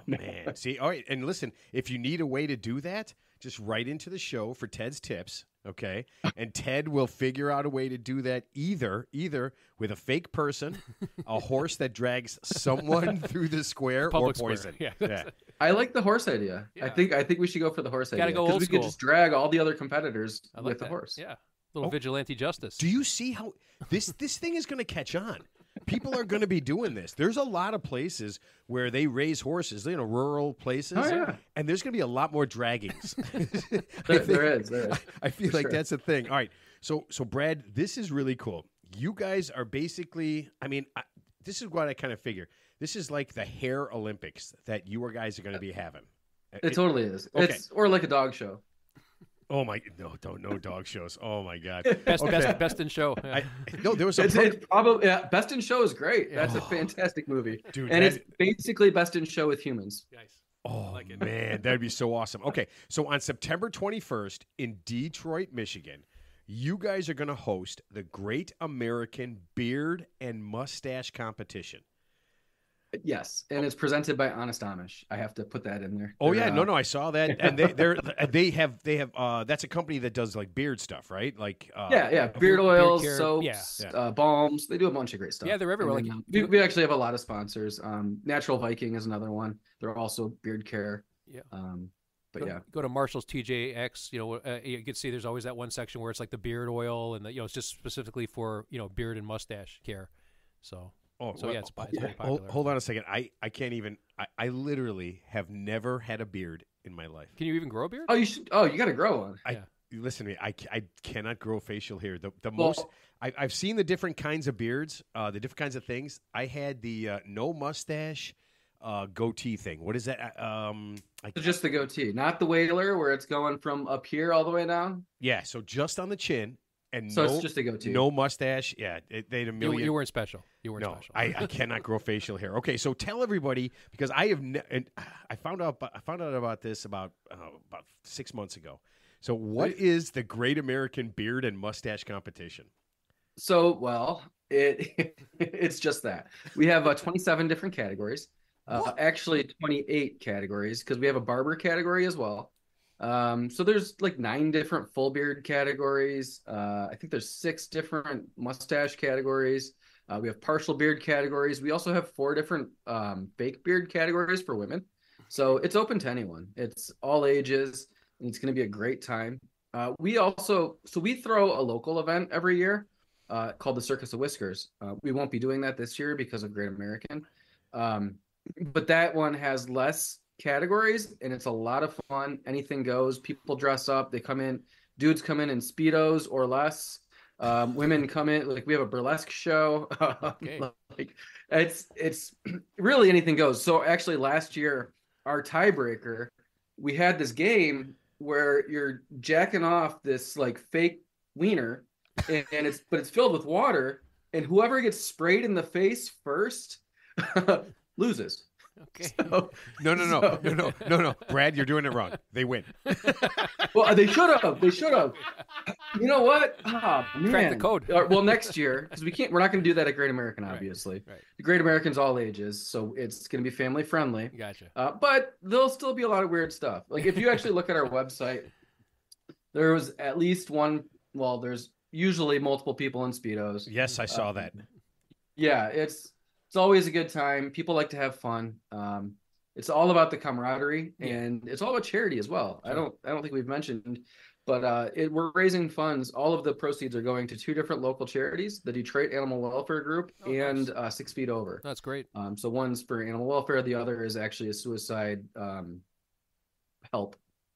man. See, all right. And listen, if you need a way to do that, just write into the show for Ted's tips, okay? And Ted will figure out a way to do that either with a fake person, a horse that drags someone through the square, or poison. Yeah. I like the horse idea. Yeah. I think we should go for the horse idea. Gotta go old we school. could just drag all the other competitors with the horse. Yeah. Little vigilante justice. Do you see how this thing is going to catch on? People are going to be doing this. There's a lot of places where they raise horses, rural places, and there's going to be a lot more draggings. There is. I feel like that's a thing. All right, so Brad, this is really cool. You guys are basically, this is what I kind of figure. This is like the hair Olympics that you guys are going to be having. It totally is. Okay. Or like a dog show. Oh my! No dog shows. Oh my God! Best in show. Yeah. There was it's probably Best in Show is great. That's a fantastic movie, dude. And it's basically Best in Show with humans. Nice. Oh like man, that'd be so awesome. Okay, so on September 21st in Detroit, Michigan, you guys are going to host the Great American Beard and Mustache Competition. Yes, and it's presented by Honest Amish. I have to put that in there. Oh yeah, no, I saw that, and they have that's a company that does like beard stuff, right? Like beard oils, care. soaps, balms. They do a bunch of great stuff. Yeah, they're everywhere. Then, we actually have a lot of sponsors. Natural Viking is another one. They're also beard care. Yeah. Go to Marshall's TJX. You can see there's always that one section where it's like the beard oil, and it's just specifically for beard and mustache care. So. It's very popular. Hold on a second. I can't even. I literally have never had a beard in my life. Can you even grow a beard? Oh, you should. Oh, you got to grow one. Listen to me. I cannot grow facial hair. I've seen the different kinds of beards, the different kinds of things. I had the no mustache goatee thing. What is that? Just the goatee, not the whaler where it's going from up here all the way down. Yeah, so just on the chin. And so it's just a goatee. No mustache. Yeah, they had a million. You weren't special. You weren't special. I cannot grow facial hair. Okay, so tell everybody, because I found out about this about 6 months ago. So what is the Great American Beard and Mustache Competition? So it's just that we have 27 different categories. Actually 28 categories because we have a barber category as well. So there's like 9 different full beard categories. I think there's 6 different mustache categories. We have partial beard categories. We also have 4 different fake beard categories for women. So it's open to anyone. It's all ages, and it's going to be a great time. We throw a local event every year called the Circus of Whiskers. We won't be doing that this year because of Great American. But that one has less categories, and it's a lot of fun. Anything goes. People dress up. They come in. Dudes come in Speedos or less. Women come in, like we have a burlesque show. Okay. Like it's really anything goes. So actually last year, our tiebreaker, we had this game where you're jacking off this like fake wiener, and it's filled with water, and whoever gets sprayed in the face first loses. Okay. So, No. Brad, you're doing it wrong. They win. Well, they should have. You know what? Oh, man. Crack the code. Well, next year, because we're not going to do that at Great American, obviously. Right. The Great American's all ages, so it's going to be family friendly. Gotcha. But there'll still be a lot of weird stuff. Like if you actually look at our website, there was at least one. Well, there's usually multiple people in Speedos. Yes, I saw that. Yeah, it's always a good time. People like to have fun. It's all about the camaraderie, and it's all about charity as well. Sure. I don't think we've mentioned, but we're raising funds. All of the proceeds are going to 2 different local charities: the Detroit Animal Welfare Group and 6 Feet Over. That's great. So one's for animal welfare, the other is actually a suicide help.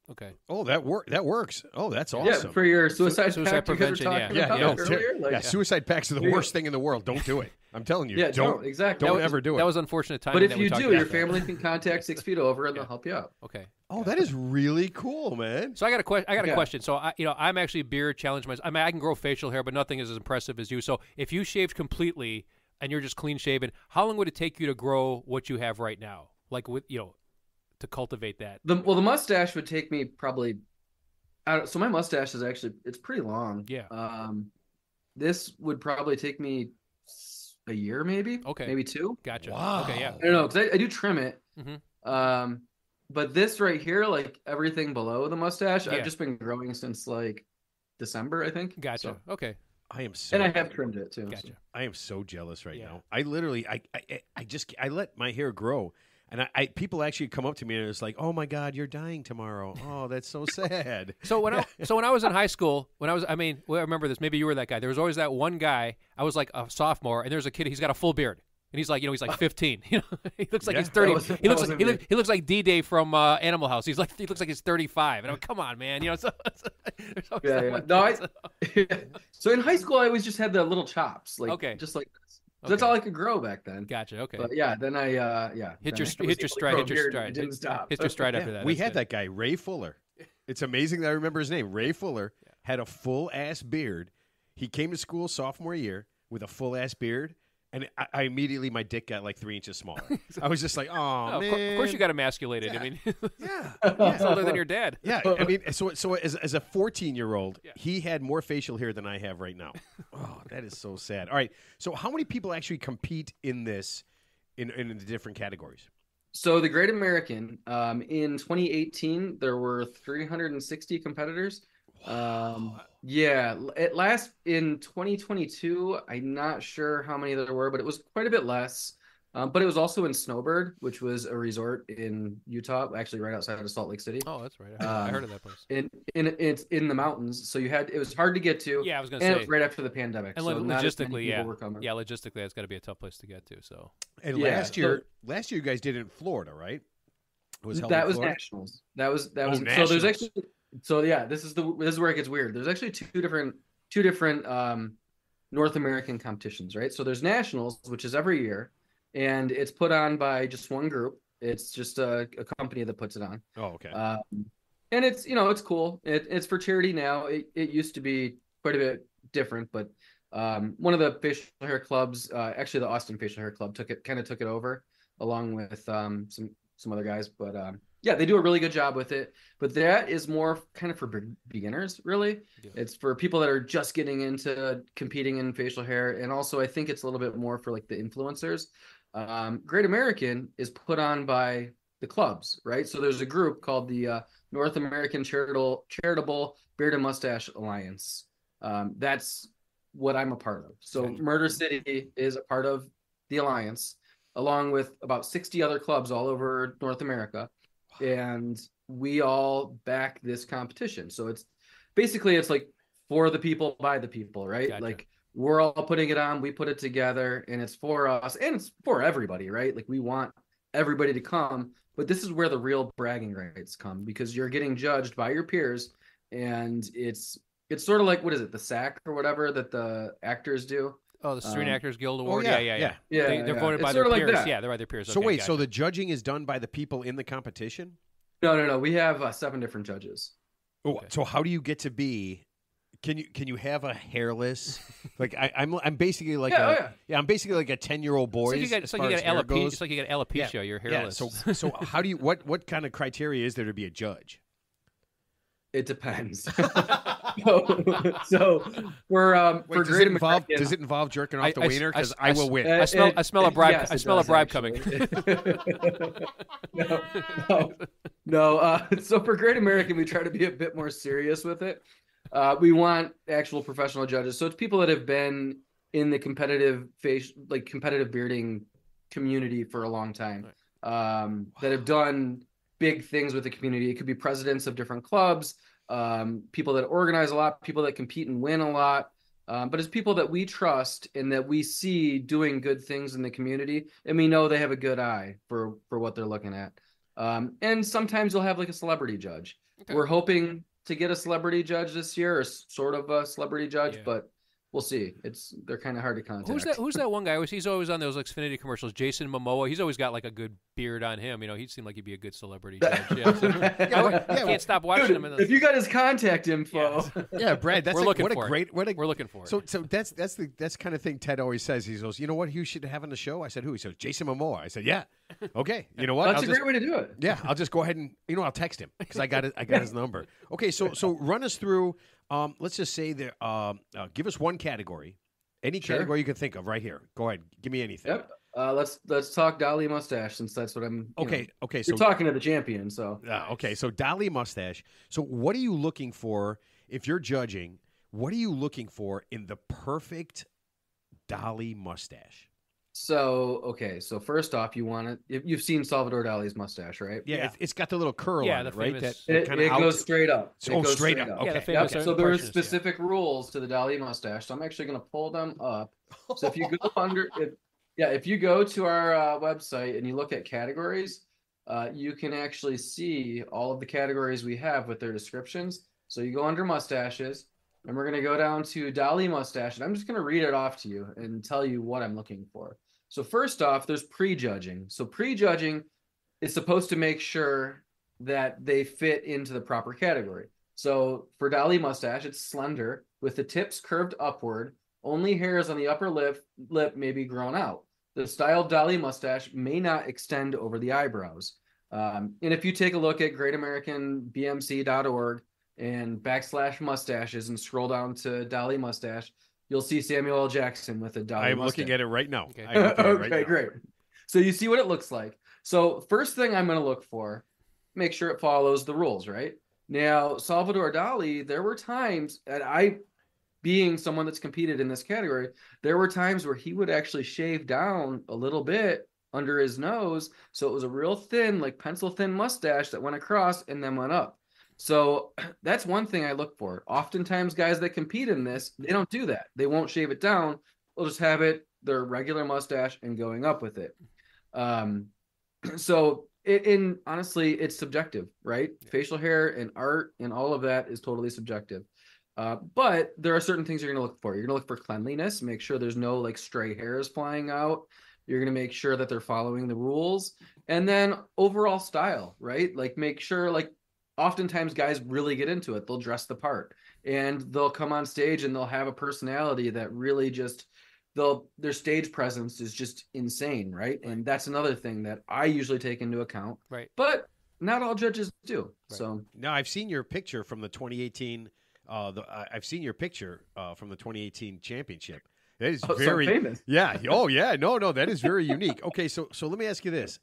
Okay. Oh, that works. Oh, that's awesome. Yeah, for your suicide prevention. Suicide packs are the worst thing in the world. Don't do it. I'm telling you. Yeah, don't exactly. Don't ever do it. That was unfortunate timing. But if you do, your family can contact 6 Feet Over, and they'll help you out. Okay. Oh, that is really cool, man. So I got a question. So I'm actually beard challenged myself. I mean, I can grow facial hair, but nothing is as impressive as you. So if you shaved completely and you're just clean shaven, how long would it take you to grow what you have right now? Like with to cultivate that. The mustache would take me probably. So my mustache is actually it's pretty long. Yeah. This would probably take me a year, maybe. Okay. Maybe 2. Gotcha. Wow. Okay. Yeah. I don't know because I do trim it. Mm-hmm. But this right here, like everything below the mustache, Yeah. I've just been growing since like December, I think. Gotcha. So, okay. I am so. And I have trimmed it too. Gotcha. So. I am so jealous right now. I literally, I let my hair grow. And people actually come up to me and it's like, "Oh my God, you're dying tomorrow." Oh, that's so sad. So when I was in high school, I remember this. Maybe you were that guy. There was always that one guy. I was like a sophomore, and there's a kid. He's got a full beard, and he's like, he's like 15. He looks like he's 30. He looks like D-Day from Animal House. He looks like he's 35. And I'm like, come on, man. So in high school, I always just had the little chops, just like this. So that's all I could grow back then. Gotcha. Okay. But yeah, then I hit your stride. It didn't stop. Hit your stride after that. We had that guy, Ray Fuller. It's amazing that I remember his name. Ray Fuller had a full ass beard. He came to school sophomore year with a full ass beard, and I immediately my dick got like 3 inches smaller. I was just like, oh man. Of course you got emasculated. Yeah. I mean, yeah, he's older than your dad. Yeah, I mean, so as a 14-year-old, he had more facial hair than I have right now. Oh, that is so sad. All right, so how many people actually compete in this? in the different categories? So the Great American, in 2018, there were 360 competitors. Wow. Yeah, at last in 2022, I'm not sure how many there were, but it was quite a bit less. But it was also in Snowbird, which was a resort in Utah, actually right outside of Salt Lake City. Oh, that's right. I heard of that place. It's in the mountains, so it was hard to get to. Yeah, I was going to and say. it was right after the pandemic, And so not as many logistically, people were coming. yeah, logistically, it's got to be a tough place to get to. So. And Yeah, last year you guys did it in Florida, right? It was held that in was Florida? nationals. That was so nationals. there's actually this is where it gets weird. There's actually two different North American competitions, right? So there's nationals, which is every year, and it's put on by just one group. It's just a company that puts it on. Oh, okay. And it's it's cool. It's for charity now. It used to be quite a bit different, but one of the facial hair clubs, actually the Austin Facial Hair Club, took it over along with some other guys, but yeah, they do a really good job with it. But that is more kind of for beginners, really. Yeah. It's for people that are just getting into competing in facial hair, and also I think it's a little bit more for like the influencers. Great American is put on by the clubs, right? So there's a group called the North American Charitable Beard and Mustache Alliance. That's what I'm a part of. So Murder City is a part of the alliance, along with about 60 other clubs all over North America. And we all back this competition. So it's like for the people, by the people, right? Gotcha. Like we're all putting it on, we put it together, and it's for us and it's for everybody, right? Like we want everybody to come, but this is where the real bragging rights come, because you're getting judged by your peers, and it's sort of like, what is it, the SAC or whatever that the actors do? Oh, the Screen Actors Guild Award. Oh, yeah. They're voted by their peers. Like, they're by their peers. So okay, wait, gotcha. so the judging is done by the people in the competition? No. We have 7 different judges. Oh, okay. So how do you get to be? Can you have a hairless? Like I'm basically like I'm basically like a 10-year-old boy. It's like you got alopecia. It's like you got alopecia. Yeah. You're hairless. Yeah. So how do you what kind of criteria is there to be a judge? It depends. so we're for Great American. Does it involve jerking off the wiener? Because I will win. I smell a bribe. Yes, I smell a bribe coming. No. So for Great American, we try to be a bit more serious with it. We want actual professional judges. So it's people that have been in the competitive bearding community for a long time, that have done big things with the community. It could be presidents of different clubs, people that organize a lot, people that compete and win a lot. But it's people that we trust and that we see doing good things in the community, and we know they have a good eye for what they're looking at. And sometimes you'll have like a celebrity judge. Okay. We're hoping to get a celebrity judge this year, or sort of a celebrity judge, but we'll see. They're kind of hard to contact. Who's that one guy? He's always on those Xfinity commercials. Jason Momoa. He's always got like a good beard on him. He'd seem like he'd be a good celebrity judge. I can't stop watching him. If you got his contact info, Brad, we're looking for it. We're looking for it. So that's kind of thing Ted always says. He goes, you know what? Who should have on the show? I said, who? He said, Jason Momoa. I said, yeah. Okay. You know what? That's a great way to do it. Yeah, I'll just go ahead and I'll text him because I got his number. Okay, so run us through. Let's just say that. Give us one category. Any category you can think of right here. Go ahead. Give me anything. Yep. Let's talk Dali Mustache, since that's what I'm. Okay. So you're talking to the champion. So. Okay. So Dali Mustache. So what are you looking for if you're judging? What are you looking for in the perfect Dali mustache? So first off, you've seen Salvador Dali's mustache, right? Yeah. It's got the little curl on it, right? It goes straight up. Straight up. Okay. Yeah, so there are specific rules to the Dali mustache. So I'm actually going to pull them up. So if you go if you go to our website and you look at categories, you can actually see all of the categories we have with their descriptions. So you go under mustaches, and we're going to go down to Dali mustache, and I'm just going to read it off to you and tell you what I'm looking for. So first off, there's prejudging. So prejudging is supposed to make sure that they fit into the proper category. So for Dali mustache, it's slender with the tips curved upward. Only hairs on the upper lip may be grown out. The styled Dali mustache may not extend over the eyebrows. And if you take a look at greatamericanbmc.org and /mustaches and scroll down to Dali mustache, you'll see Samuel L. Jackson with a Dali mustache. I'm looking at it right now. Okay, great. So you see what it looks like. So first thing I'm going to look for, make sure it follows the rules, right? Now, Salvador Dali, there were times, and I, being someone that's competed in this category, there were times where he would actually shave down a little bit under his nose. So it was a real thin, like pencil thin mustache that went across and then went up. So that's one thing I look for. Oftentimes guys that compete in this, they don't do that. They won't shave it down. They'll just have it their regular mustache and going up with it. So honestly, it's subjective, right? Yeah. Facial hair and art and all of that is totally subjective. But there are certain things you're going to look for. You're going to look for cleanliness, make sure there's no like stray hairs flying out. You're going to make sure that they're following the rules, and then overall style, right? Like make sure, like oftentimes guys really get into it. They'll dress the part and they'll come on stage and they'll have a personality that really just their stage presence is just insane, right? And that's another thing that I usually take into account. Right. But not all judges do. Right. So now I've seen your picture from the 2018 I've seen your picture from the 2018 championship. That is very famous. Yeah. Oh yeah. No, that is very unique. Okay, so let me ask you this.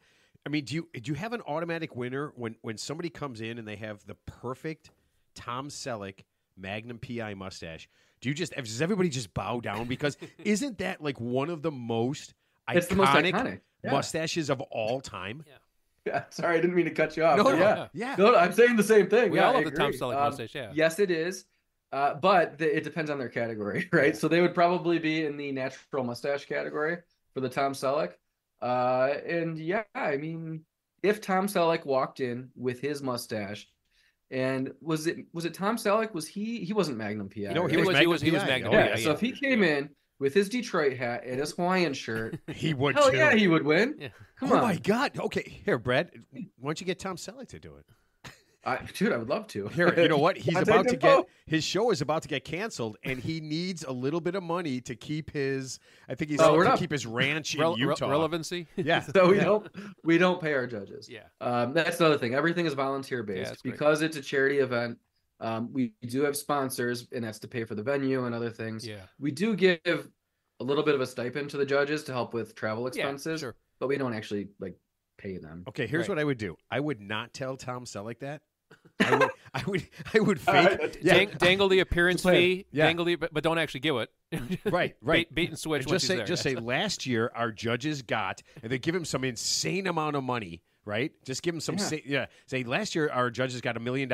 I mean, do you have an automatic winner when somebody comes in and they have the perfect Tom Selleck Magnum PI mustache? Does everybody just bow down? Because isn't that like one of the most iconic mustaches of all time? Yeah. Yeah, sorry, I didn't mean to cut you off. No, yeah. No, I'm saying the same thing. We all love the Tom Selleck mustache, yeah. Yes, it is. But it depends on their category, right? Yeah. So they would probably be in the natural mustache category for the Tom Selleck. And yeah, I mean, if Tom Selleck walked in with his mustache, and was it Tom Selleck? Was he wasn't Magnum PI? No, he was Magnum PI. Yeah, so if he came in with his Detroit hat and his Hawaiian shirt, he would. Hell yeah, he would win. Yeah. Come on. Oh my God. Okay, here, Brad. Why don't you get Tom Selleck to do it? Dude, I would love to. Here, you know what? His show is about to get canceled, and he needs a little bit of money to keep his. I think he's to keep his ranch in Utah. Relevancy. Yeah. So we don't pay our judges. Yeah. That's another thing. Everything is volunteer based because it's a charity event. We do have sponsors, and that's to pay for the venue and other things. Yeah. We do give a little bit of a stipend to the judges to help with travel expenses. Yeah, sure. But we don't actually pay them. Okay, here's what I would do. I would not tell Tom Selleck that. I would fake dangle the appearance fee, yeah. but don't actually give it. Right. Bait and switch. And just say last year our judges got, and they give him some insane amount of money, right? Just give him some. Say last year our judges got $1 million.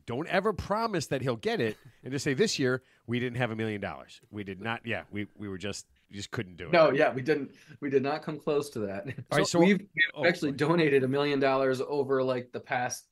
Don't ever promise that he'll get it, and just say this year we didn't have $1 million. We did not. Yeah, we were just. You just couldn't do it. No, yeah, we didn't. We did not come close to that. All right, so we've actually donated $1 million over the past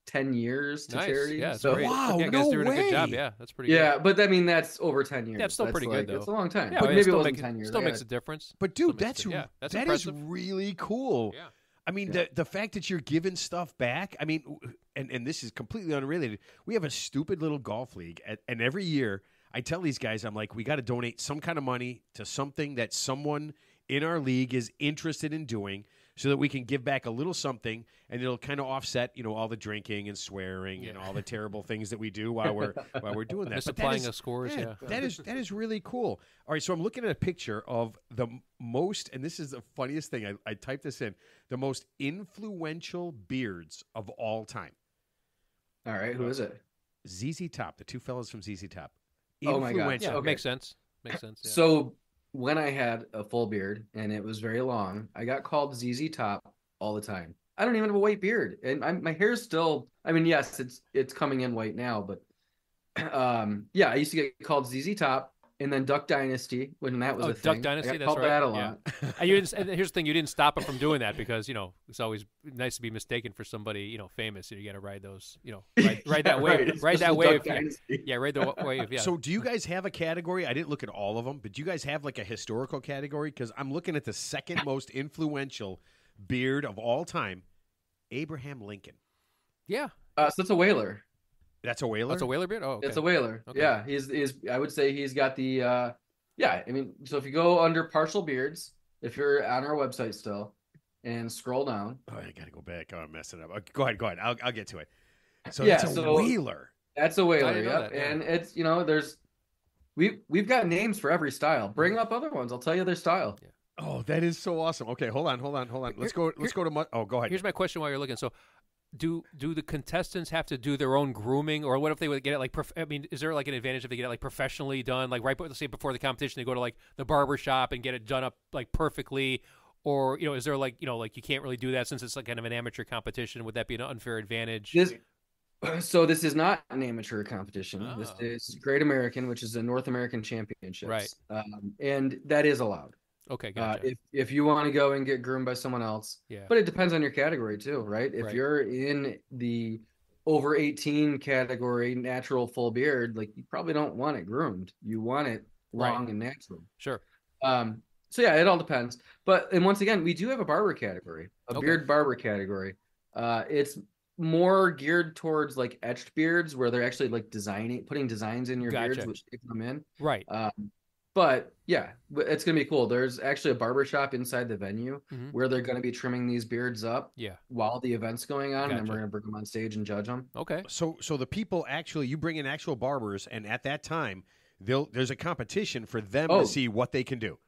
10 years to charity. Yeah, so great. Wow, yeah, no doing way. a good job. Yeah, that's pretty good. Yeah, but I mean that's over 10 years. Yeah, it's still pretty good though. It's a long time. Yeah, but maybe it wasn't 10 years. Still makes a difference. But dude, that impressive. is really cool. Yeah. I mean, the fact that you're giving stuff back. I mean, and this is completely unrelated. We have a stupid little golf league, and every year I tell these guys, I'm like, we got to donate some kind of money to something that someone in our league is interested in doing, so that we can give back a little something, and it'll kind of offset, all the drinking and swearing and all the terrible things that we do while we're doing that. Misapplying the scores, that is really cool. All right, so I'm looking at a picture of the most, and this is the funniest thing. I typed this in, the most influential beards of all time. All right, who is it? ZZ Top, the two fellas from ZZ Top. Oh my God! Yeah, makes sense. Makes sense. Yeah. So when I had a full beard and it was very long, I got called ZZ Top all the time. I don't even have a white beard, and my hair's still. I mean, yes, it's coming in white now, but I used to get called ZZ Top, and then Duck Dynasty when that was a thing. Duck Dynasty, I got that's called right. that a lot. Yeah. And here's the thing: you didn't stop it from doing that because it's always nice to be mistaken for somebody famous. You got to ride those, ride that wave, ride that wave. Yeah, ride the wave. Yeah. So, do you guys have a category? I didn't look at all of them, but do you guys have like a historical category? Because I'm looking at the second most influential beard of all time, Abraham Lincoln. Yeah. So that's a whaler. That's a whaler? That's a whaler beard? Oh, okay. It's a whaler. Okay. Yeah. He's I would say he's got the I mean, so if you go under partial beards, if you're on our website still and scroll down. Oh, I gotta go back. Oh, I'm messing up. Go ahead. I'll get to it. So that's a whaler. That's a whaler, yep. Yeah. And it's we've got names for every style. Bring up other ones. I'll tell you their style. Yeah. Oh, that is so awesome. Okay, hold on. Let's go to oh, go ahead. Here's my question while you're looking. So, do the contestants have to do their own grooming, or what if they would get it like? I mean, is there like an advantage if they get it like professionally done, like let's say before the competition, they go to like the barber shop and get it done up like perfectly, or is there like like you can't really do that since it's like kind of an amateur competition? Would that be an unfair advantage? So this is not an amateur competition. Oh. This is Great American, which is a North American Championships, right? And that is allowed. Okay, gotcha. If you want to go and get groomed by someone else, but it depends on your category too, right? If you're in the over 18 category, natural full beard, like you probably don't want it groomed. You want it long and natural. Sure. So yeah, it all depends. And once again, we do have a barber category, beard barber category. It's more geared towards like etched beards where they're actually like putting designs in your beards, which take them in. Right. But yeah, it's going to be cool. There's actually a barber shop inside the venue where they're going to be trimming these beards up while the event's going on. And then we're going to bring them on stage and judge them. Okay. So the people actually, you bring in actual barbers, and at that time, there's a competition for them to see what they can do.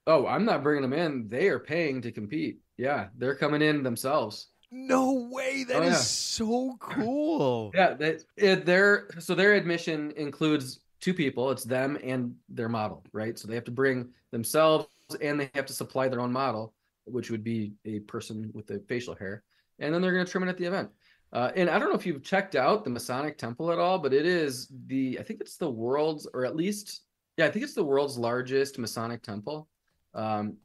Oh, I'm not bringing them in. They are paying to compete. Yeah, they're coming in themselves. No way. That is so cool. Yeah, their admission includes 2 people. It's them and their model, right? So they have to bring themselves and they have to supply their own model, which would be a person with the facial hair. And then they're going to trim it at the event. And I don't know if you've checked out the Masonic Temple at all, but it is I think it's the world's, or at least, I think it's the world's largest Masonic temple.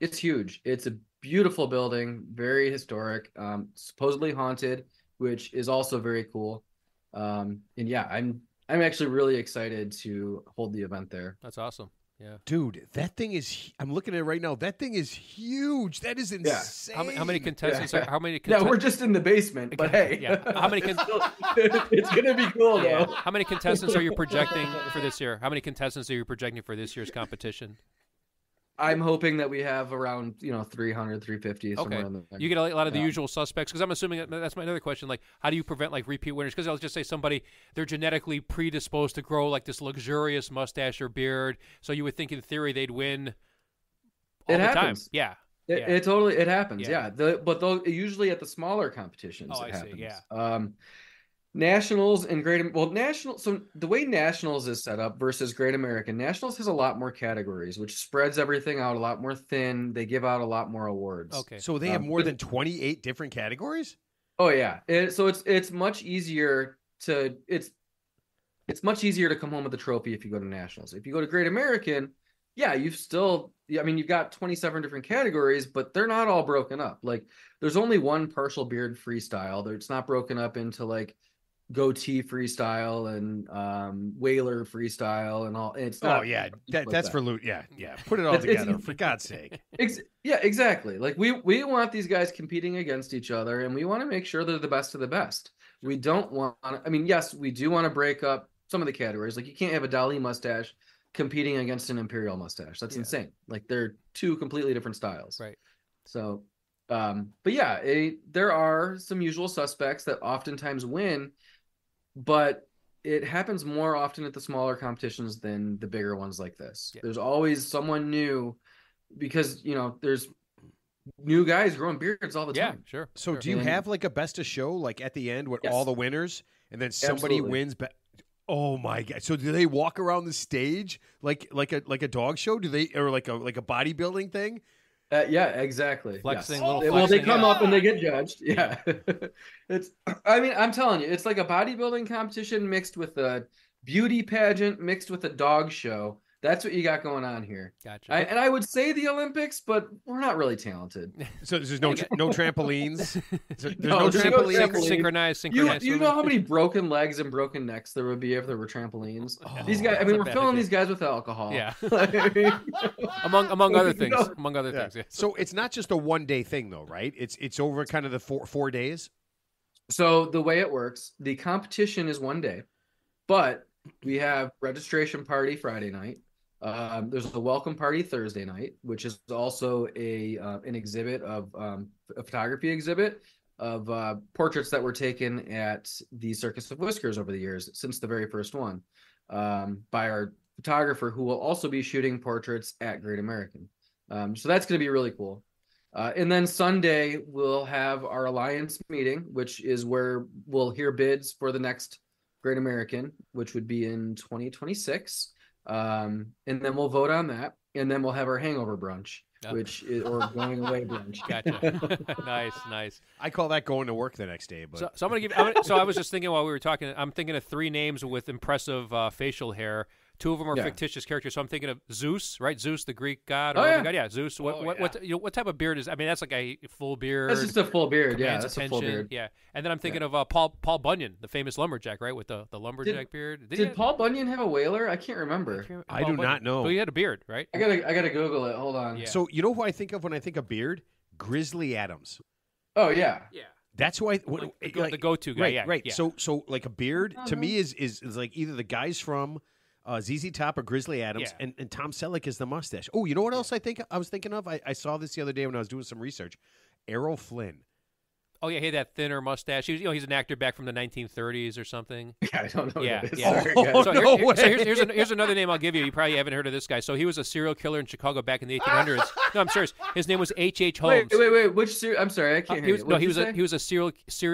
It's huge. It's a beautiful building, very historic, supposedly haunted, which is also very cool. And yeah, I'm actually really excited to hold the event there. That's awesome. Yeah. Dude, that thing is, I'm looking at it right now. That thing is huge. That is insane. How many contestants are, Yeah, we're just in the basement, but hey. Yeah. How many it's going to be cool though. How many contestants are you projecting for this year? How many contestants are you projecting for this year's competition? I'm hoping that we have around 300, 350 somewhere in there. You get a lot of the usual suspects, because I'm assuming that's my other question. Like, how do you prevent like repeat winners? Because I'll just say they're genetically predisposed to grow like this luxurious mustache or beard, so you would think in theory they'd win all the time. Yeah. It happens. Yeah. But usually at the smaller competitions, it happens. See. Yeah. Nationals and so the way Nationals is set up versus Great American, Nationals has a lot more categories, which spreads everything out a lot more thin. They give out a lot more awards. Okay. So they have more than 28 different categories? Oh yeah. So it's much easier to much easier to come home with a trophy if you go to Nationals. If you go to Great American, you've got 27 different categories, but they're not all broken up. Like there's only one partial beard freestyle. It's not broken up into like goatee freestyle and whaler freestyle and all. It's not. Oh yeah, that's for loot. Yeah. Put it all together for God's sake. Yeah, exactly. Like we want these guys competing against each other, and we want to make sure they're the best of the best. We don't want. I mean, yes, we do want to break up some of the categories. Like you can't have a Dali mustache competing against an Imperial mustache. That's insane. Like they're 2 completely different styles. Right. So, but yeah, there are some usual suspects that oftentimes win. But it happens more often at the smaller competitions than the bigger ones like this. Yeah. There's always someone new because, there's new guys growing beards all the time. Yeah, sure. So do you have like a best of show like at the end with all the winners and then somebody wins? Oh my God. So do they walk around the stage like a dog show? Do they, or like a bodybuilding thing? Yeah, exactly. Flexing, they come up and they get judged. Yeah. I'm telling you, it's like a bodybuilding competition mixed with a beauty pageant, mixed with a dog show. That's what you got going on here. Gotcha. And I would say the Olympics, but we're not really talented. So there's no trampolines. There's no trampolines. Synchronized. You know how many broken legs and broken necks there would be if there were trampolines? These guys. We're filling these guys with alcohol. Yeah. among other things. Among other things. Yeah. So it's not just a one-day thing, though, right? It's over kind of the four days. So the way it works, the competition is one day, but we have registration party Friday night. There's a welcome party Thursday night, which is also an exhibit of a photography exhibit of portraits that were taken at the Circus of Whiskers over the years since the very first one by our photographer, who will also be shooting portraits at Great American. So that's going to be really cool. And then Sunday, we'll have our Alliance meeting, which is where we'll hear bids for the next Great American, which would be in 2026. And then we'll vote on that. And then we'll have our hangover brunch, or going away brunch. Gotcha. Nice. I call that going to work the next day. But so I'm going to give. So I was just thinking while we were talking, I'm thinking of 3 names with impressive facial hair. 2 of them are fictitious characters, so I'm thinking of Zeus, right? Zeus, the Greek god. God. Yeah, Zeus. What type of beard is? I mean, that's like a full beard. That's just a full beard. Yeah, that's attention. a full beard. Yeah, and then I'm thinking of Paul Bunyan, the famous lumberjack, right, with the lumberjack beard. Did Paul Bunyan have a whaler? I can't remember. I do not know. But he had a beard, right? I gotta Google it. Hold on. Yeah. So you know who I think of when I think of beard? Grizzly Adams. Oh yeah. Yeah. That's who the go-to guy. Right. Yeah. So like a beard to me is like either the guys from ZZ Top or Grizzly Adams, and Tom Selleck is the mustache. Oh, you know what else I was thinking of? I saw this the other day when I was doing some research. Errol Flynn. Oh yeah, he had that thinner mustache. He was, he's an actor back from the 1930s or something. Yeah, I don't know. Yeah. So here's another name I'll give you. You probably haven't heard of this guy. So he was a serial killer in Chicago back in the 1800s. No, I'm serious. His name was H.H. Holmes. Wait. Which I'm sorry, I can't hear you. He was a serial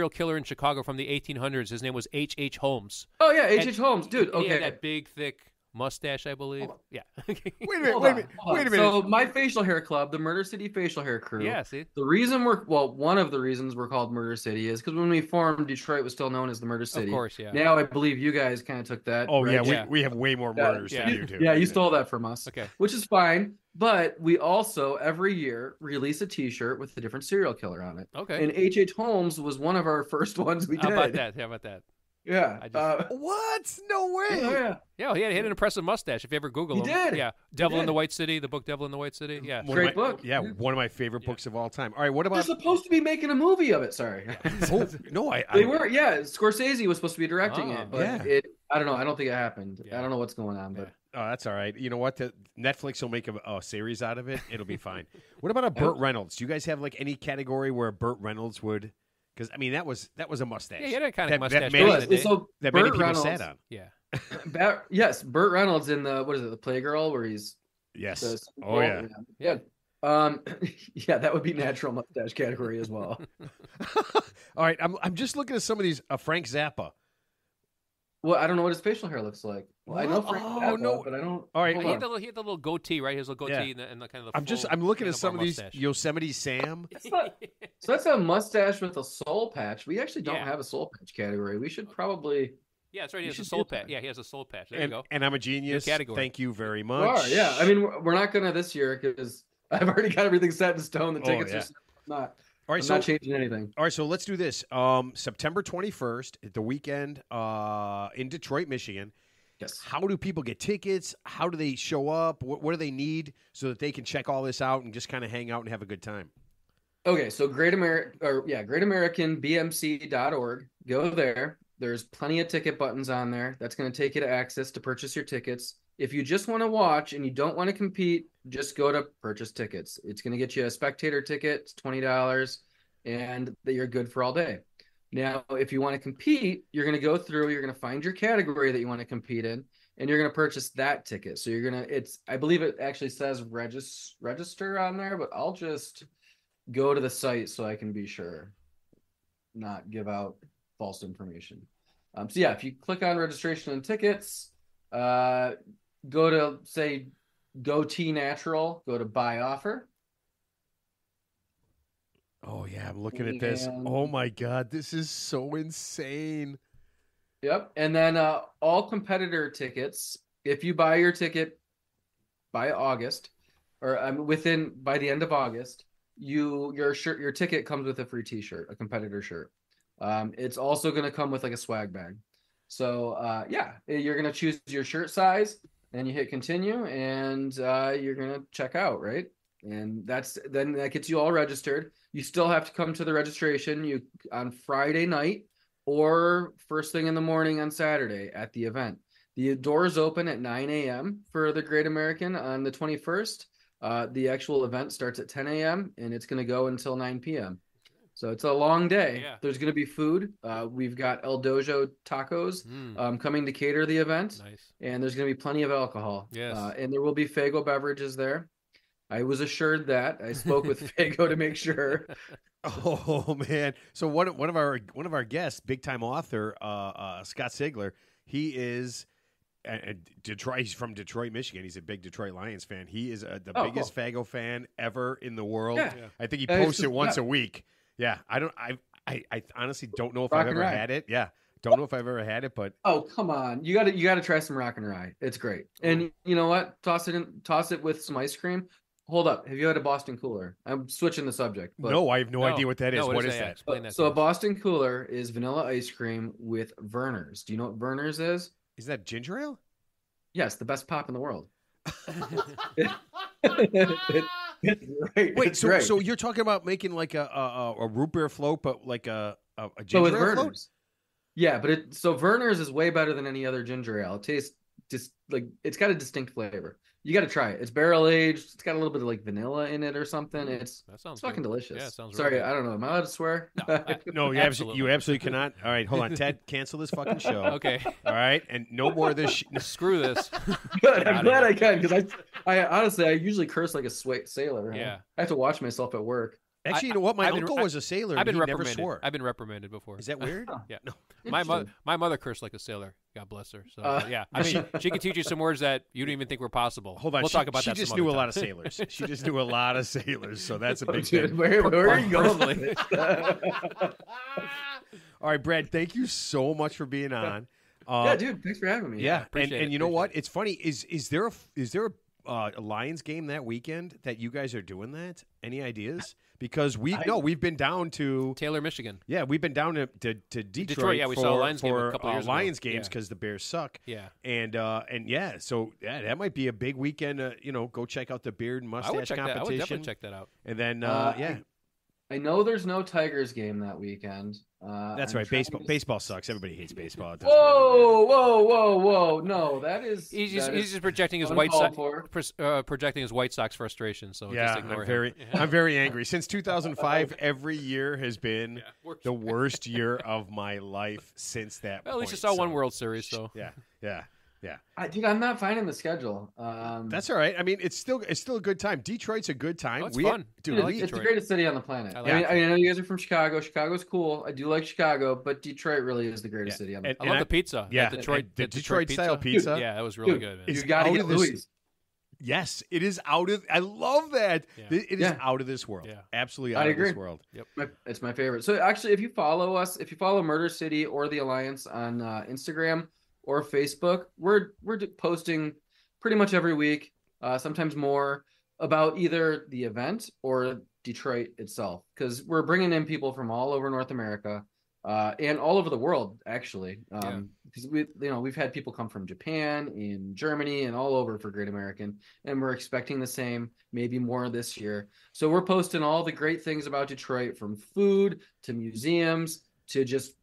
killer in Chicago from the 1800s. His name was H.H. Holmes. Oh yeah, H.H. Holmes, dude. Okay. He had that big, thick mustache, I believe. Yeah. Wait a minute. So my facial hair club, the Murder City Facial Hair Crew. Yeah, see? The reason one of the reasons we're called Murder City is because when we formed, Detroit was still known as the Murder City. Of course, yeah. Now I believe you guys kind of took that. Oh, right? yeah, we have way more murders than you do. Yeah, you stole that from us. Okay. Which is fine. But we also, every year, release a T-shirt with a different serial killer on it. Okay. And H.H. Holmes was one of our first ones we did. How about that? Yeah. What? No way. Yeah. He had an impressive mustache. If you ever Google him. He did. Yeah. Devil in the White City, the book Devil in the White City. Yeah. Great book. Yeah, one of my favorite books of all time. All right, what about... They're supposed to be making a movie of it, sorry. No, They were, yeah. Scorsese was supposed to be directing it, but yeah. I don't know. I don't think it happened. Yeah. I don't know what's going on, but... Oh, that's all right. You know what? Netflix will make a series out of it. It'll be fine. What about a Burt Reynolds? Do you guys have like any category where Burt Reynolds would... Because, I mean, that was a mustache. Yeah, he had a kind of mustache. That many people Reynolds, sat on. Yeah. Yes, Burt Reynolds in the Playgirl, where he's... Yes. Yeah. Yeah, that would be natural mustache category as well. All right, I'm just looking at some of these. Frank Zappa. Well, I don't know what his facial hair looks like. Well, I know Frank Zappa, but I don't... All right. He had the little goatee, right? His little goatee and the kind of the I'm looking at some of these. Yosemite Sam. So that's a mustache with a soul patch. We actually don't have a soul patch category. We should probably... Yeah, that's right. He has a soul patch. Yeah, he has a soul patch. There you go. And I'm a genius. Thank you very much. We are, yeah. I mean, we're not going to this year because I've already got everything set in stone. The tickets are not... All right, not changing anything. All right, so let's do this. September 21st, at the weekend in Detroit, Michigan. Yes. How do people get tickets? How do they show up? What do they need so that they can check all this out and just kind of hang out and have a good time? Okay, so greatamericanbmc.org. Go there. There's plenty of ticket buttons on there. That's going to take you to access to purchase your tickets. If you just want to watch and you don't want to compete, just go to purchase tickets. It's going to get you a spectator ticket. It's $20, and you're good for all day. Now, if you want to compete, you're going to go through, you're going to find your category that you want to compete in, and you're going to purchase that ticket. So you're going to, I believe it actually says register on there, but I'll just go to the site so I can be sure, not give out false information. So yeah, if you click on registration and tickets, go to, say, Go T Natural, go to buy offer. Oh, yeah, I'm looking at this. Oh, my God, this is so insane. Yep, and then all competitor tickets, if you buy your ticket by August, or by the end of August, your ticket comes with a free T-shirt, a competitor shirt. It's also going to come with like a swag bag. So, you're going to choose your shirt size, and you hit continue, and you're going to check out, right? And then that gets you all registered. You still have to come to the registration on Friday night or first thing in the morning on Saturday at the event. The doors open at 9 a.m. for the Great American on the 21st. The actual event starts at 10 a.m. and it's going to go until 9 p.m. So it's a long day. Yeah. There's going to be food. We've got El Dojo tacos coming to cater the event. Nice. And there's going to be plenty of alcohol. Yes. And there will be Faygo beverages there. I was assured that. I spoke with Fago to make sure. Oh man! So one of our guests, big time author Scott Sigler, he is Detroit. He's from Detroit, Michigan. He's a big Detroit Lions fan. He is the biggest Fago fan ever in the world. Yeah. I think he posts it once a week. Yeah, I honestly don't know if I've ever had it. Yeah, don't know if I've ever had it, but come on, you got to try some Rock and Rye. It's great. And you know what? Toss it with some ice cream. Hold up. Have you had a Boston Cooler? I'm switching the subject. But no, I have no idea what that is. What is that? Explain that so a Boston Cooler is vanilla ice cream with Verner's. Do you know what Verner's is? Is that ginger ale? Yes, the best pop in the world. Wait, so you're talking about making like a root beer float, but like a ginger ale float? Yeah, but Verner's is way better than any other ginger ale. It tastes just like it's got a distinct flavor. You got to try it. It's barrel aged. It's got a little bit of like vanilla in it or something. It's fucking delicious. Yeah, it sounds Sorry, really I don't know. Am I allowed to swear? No, you absolutely cannot. All right, hold on, Ted. Cancel this fucking show. Okay. All right, and no more of this. Screw this. Good. I'm glad I can because I honestly I usually curse like a sailor. Yeah. I have to watch myself at work. Actually, you know what? My uncle was a sailor. I've been reprimanded. Never swore. I've been reprimanded before. Is that weird? Yeah. No. My mother cursed like a sailor. God bless her. So yeah, I mean, she can teach you some words that you don't even think were possible. Hold on, we'll talk about that. She just knew a lot of sailers. She just knew a lot of sailors, so that's a big thing. Where are you going? All right, Brad. Thank you so much for being on. Yeah, dude. Thanks for having me. Yeah, and you know what? It's funny. Is there a Lions game that weekend that you guys are doing that? Any ideas? Because we've been down to Taylor, Michigan. Yeah, we've been down to Detroit. Yeah, we saw a Lions game a couple years ago. Lions games because the Bears suck. Yeah, and yeah, so that might be a big weekend. Go check out the beard and mustache competition. I would definitely check that out. And then I know there's no Tigers game that weekend. That's right. Baseball sucks. Everybody hates baseball. Whoa! No, that is. He's just projecting his projecting his White Sox frustration. So yeah, just ignore I'm very angry. Since 2005, every year has been the worst year of my life since that. Well, at least you saw one World Series, so yeah. Dude, I'm not finding the schedule. That's all right. I mean, it's still a good time. Detroit's a good time. It's fun. Dude, it's the greatest city on the planet. I know you guys are from Chicago. Chicago's cool. I do like Chicago, but Detroit really is the greatest city on the planet. I love the pizza. Yeah, the Detroit style pizza. Dude, yeah, that was really good. Man. You got to get Louis. Yes, it is out of. I love that. Yeah. It is out of this world. Yeah. Absolutely out of this world. Yep. It's my favorite. So actually, if you follow Murder City or the Alliance on Instagram or Facebook, we're posting pretty much every week, sometimes more, about either the event or Detroit itself, because we're bringing in people from all over North America and all over the world, actually. Because we've had people come from Japan, in Germany, and all over for Great American, and we're expecting the same, maybe more this year. So we're posting all the great things about Detroit, from food to museums to just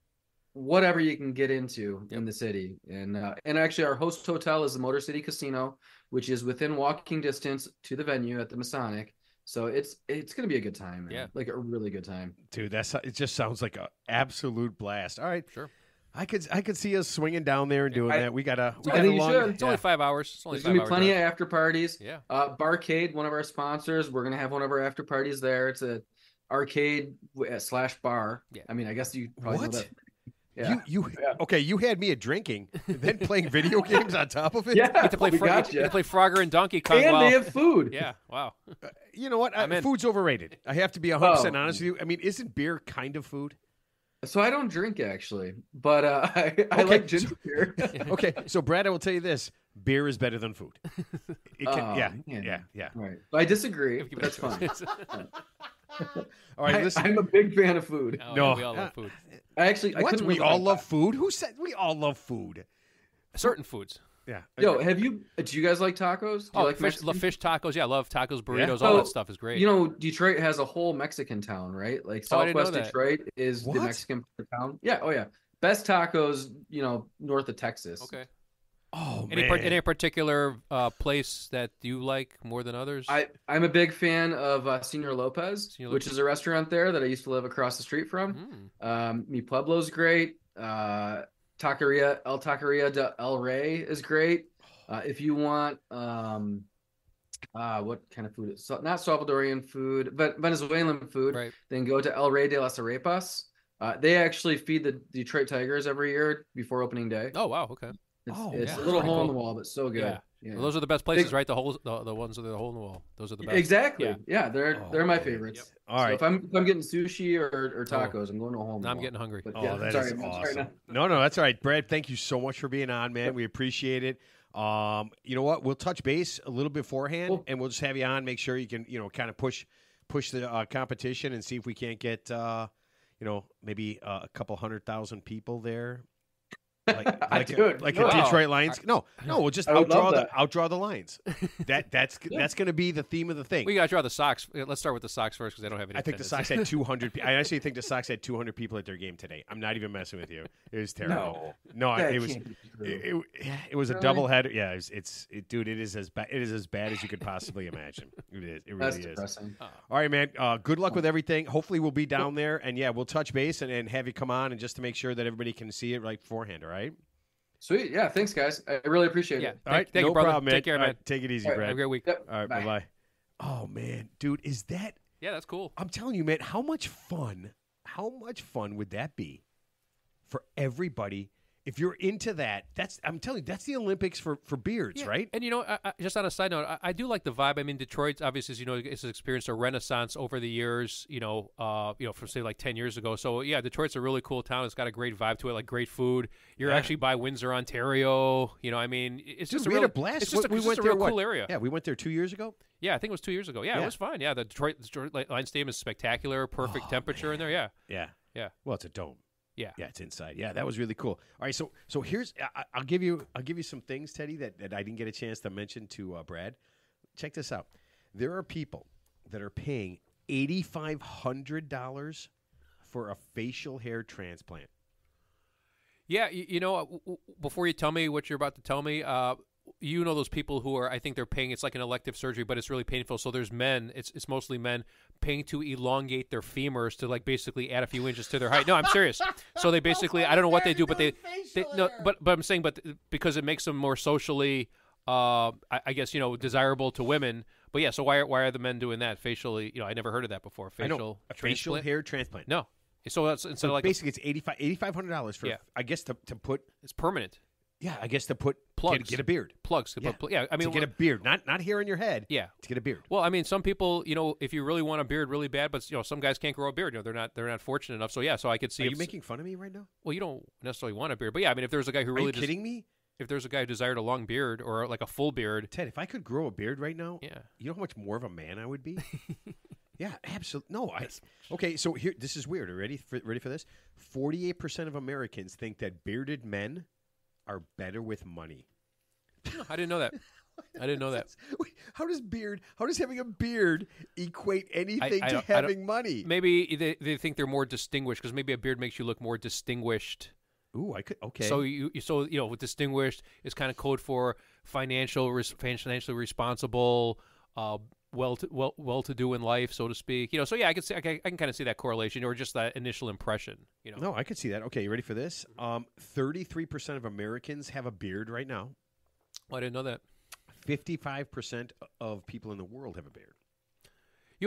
whatever you can get into in the city. And actually our host hotel is the Motor City Casino, which is within walking distance to the venue at the Masonic. So it's going to be a good time, man. Yeah. Like a really good time. Dude, it just sounds like an absolute blast. All right. Sure. I could see us swinging down there and doing that. We got a long. It's only 5 hours. There's going to be plenty of after parties. Yeah. Barcade, one of our sponsors, we're going to have one of our after parties there. It's a arcade / bar. Yeah. I mean, I guess you probably know that. Yeah. Okay, you had me at drinking, and then playing video games on top of it. Yeah, you get to play Frogger and Donkey Kong. And they have food. Yeah, wow. You know what? Food's overrated. I have to be 100% honest with you. I mean, isn't beer kind of food? So I don't drink, actually, but I like ginger beer. Okay, so Brad, I will tell you this: beer is better than food. It can, yeah. Right. I disagree. But that's fine. All right, listen. I'm a big fan of food. No, we all love food. We all love food? Who said we all love food? Certain foods. Yeah. Yo, do you guys like tacos? Do you like fish tacos. Yeah, I love tacos, burritos, all that stuff is great. Detroit has a whole Mexican town, right? Like Southwest Detroit is the Mexican part of town. Yeah, oh yeah. Best tacos, north of Texas. Okay. Oh, any particular place that you like more than others? I'm a big fan of Senor Lopez, which is a restaurant there that I used to live across the street from. Mi Pueblo's great. El Taqueria de El Rey is great. If you want what kind of food? So, not Salvadorian food, but Venezuelan food. Right. Then go to El Rey de las Arepas. They actually feed the Detroit Tigers every year before opening day. Oh wow, okay. It's yeah, a little pretty hole in cool. the wall, but so good. Yeah. Well, those are the best places, right? The ones with the hole in the wall. Those are the best. Exactly. Yeah, they're my man. favorites. Yep. All right. So if I'm getting sushi or tacos, I'm going to a hole in the Now I'm wall. getting hungry. But, That sorry, is I'm sorry awesome. now. No, that's all right. Brad, thank you so much for being on, man. We appreciate it. You know what? We'll touch base a little beforehand, and we'll just have you on. Make sure you can, kind of push the competition and see if we can't get, maybe a couple 100,000 people there. Like a Detroit Lions. No, we'll just outdraw the Lions. That's going to be the theme of the thing. We got to draw the Sox. Let's start with the Sox first because I don't have any. I think the Sox had 200. I actually think the Sox had 200 people at their game today. I'm not even messing with you. It was terrible. No, it was. It was a doubleheader. Yeah, dude. It is as bad. It is as bad as you could possibly imagine. It is. It really is. Depressing. All right, man. Good luck with everything. Hopefully, we'll be down there, and we'll touch base and have you come on, and just to make sure that everybody can see it right beforehand. All right. Sweet. Yeah. Thanks, guys. I really appreciate it. All right. Thank you, brother. Problem, man. Take care, man. Right, take it easy, All right, Brad. Have a great week. Yep. All right. Bye. Oh man, dude, is that? Yeah, that's cool. I'm telling you, man. How much fun would that be for everybody? If you're into that, I'm telling you, that's the Olympics for beards, right? And just on a side note, I do like the vibe. I mean, Detroit, obviously, as you know, it's experienced a renaissance over the years. From say like 10 years ago. So yeah, Detroit's a really cool town. It's got a great vibe to it, like great food. You're actually by Windsor, Ontario. I mean, it's just we had a blast. It's just we a went real there, cool area. Yeah, we went there 2 years ago. Yeah, I think it was 2 years ago. Yeah, it was fun. Yeah, the Detroit Lions Stadium is spectacular. Perfect temperature in there. Yeah. Yeah. Well, it's a dome. Yeah, it's inside. Yeah, that was really cool. All right, so here's I'll give you some things, Teddy, that I didn't get a chance to mention to Brad. Check this out. There are people that are paying $8,500 for a facial hair transplant. Yeah, before you tell me what you're about to tell me, those people who are, I think they're paying, it's like an elective surgery, but it's really painful. So there's men, it's mostly men, paying to elongate their femurs to like basically add a few inches to their height. No, I'm serious. So they basically, I don't know what they do, but but I'm saying, because it makes them more socially, I guess, desirable to women. But yeah, so why are the men doing that facially? I never heard of that before. Facial hair transplant. No. So that's instead of like basically it's $8,500 for I guess to put it's permanent. Yeah, I guess to put plugs, get a beard. Plugs. Yeah, I mean, to get a beard, not hair in your head. Yeah, to get a beard. Well, I mean, some people, if you really want a beard really bad, but some guys can't grow a beard. They're not fortunate enough. So yeah, so I could see. Are you making fun of me right now? Well, you don't necessarily want a beard, but yeah, I mean, if there's a guy who really are you kidding me? If there's a guy who desired a long beard or like a full beard, Ted, if I could grow a beard right now, yeah, you know how much more of a man I would be. Yeah, absolutely. No, okay. So here, this is weird. Are you ready for this? 48% of Americans think that bearded men are better with money. I didn't know that. Wait, how does having a beard equate anything to having money? Maybe they think they're more distinguished because maybe a beard makes you look more distinguished. Ooh, okay. So with distinguished is kind of code for financially responsible, well-to-do in life, so to speak. So yeah, I can kind of see that correlation, or just that initial impression. No, I could see that. Okay, you ready for this? 33% of Americans have a beard right now. Well, I didn't know that. 55% of people in the world have a beard.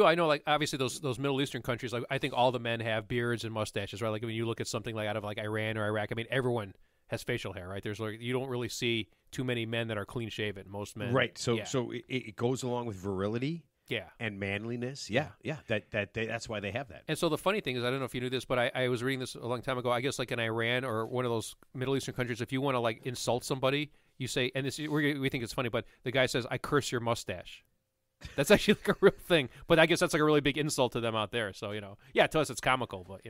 I know, like, obviously those Middle Eastern countries, like, I think all the men have beards and mustaches, right? Like, when you look at something like out of like Iran or Iraq, I mean, everyone has facial hair, right? There's you don't really see too many men that are clean shaven. Most men, right? So it goes along with virility, and manliness, That's why they have that. And so the funny thing is, I don't know if you knew this, but I was reading this a long time ago. I guess like in Iran or one of those Middle Eastern countries, if you want to like insult somebody, you say, and we think it's funny, but the guy says, "I curse your mustache." That's actually like a real thing, but I guess that's like a really big insult to them out there. So to us it's comical, but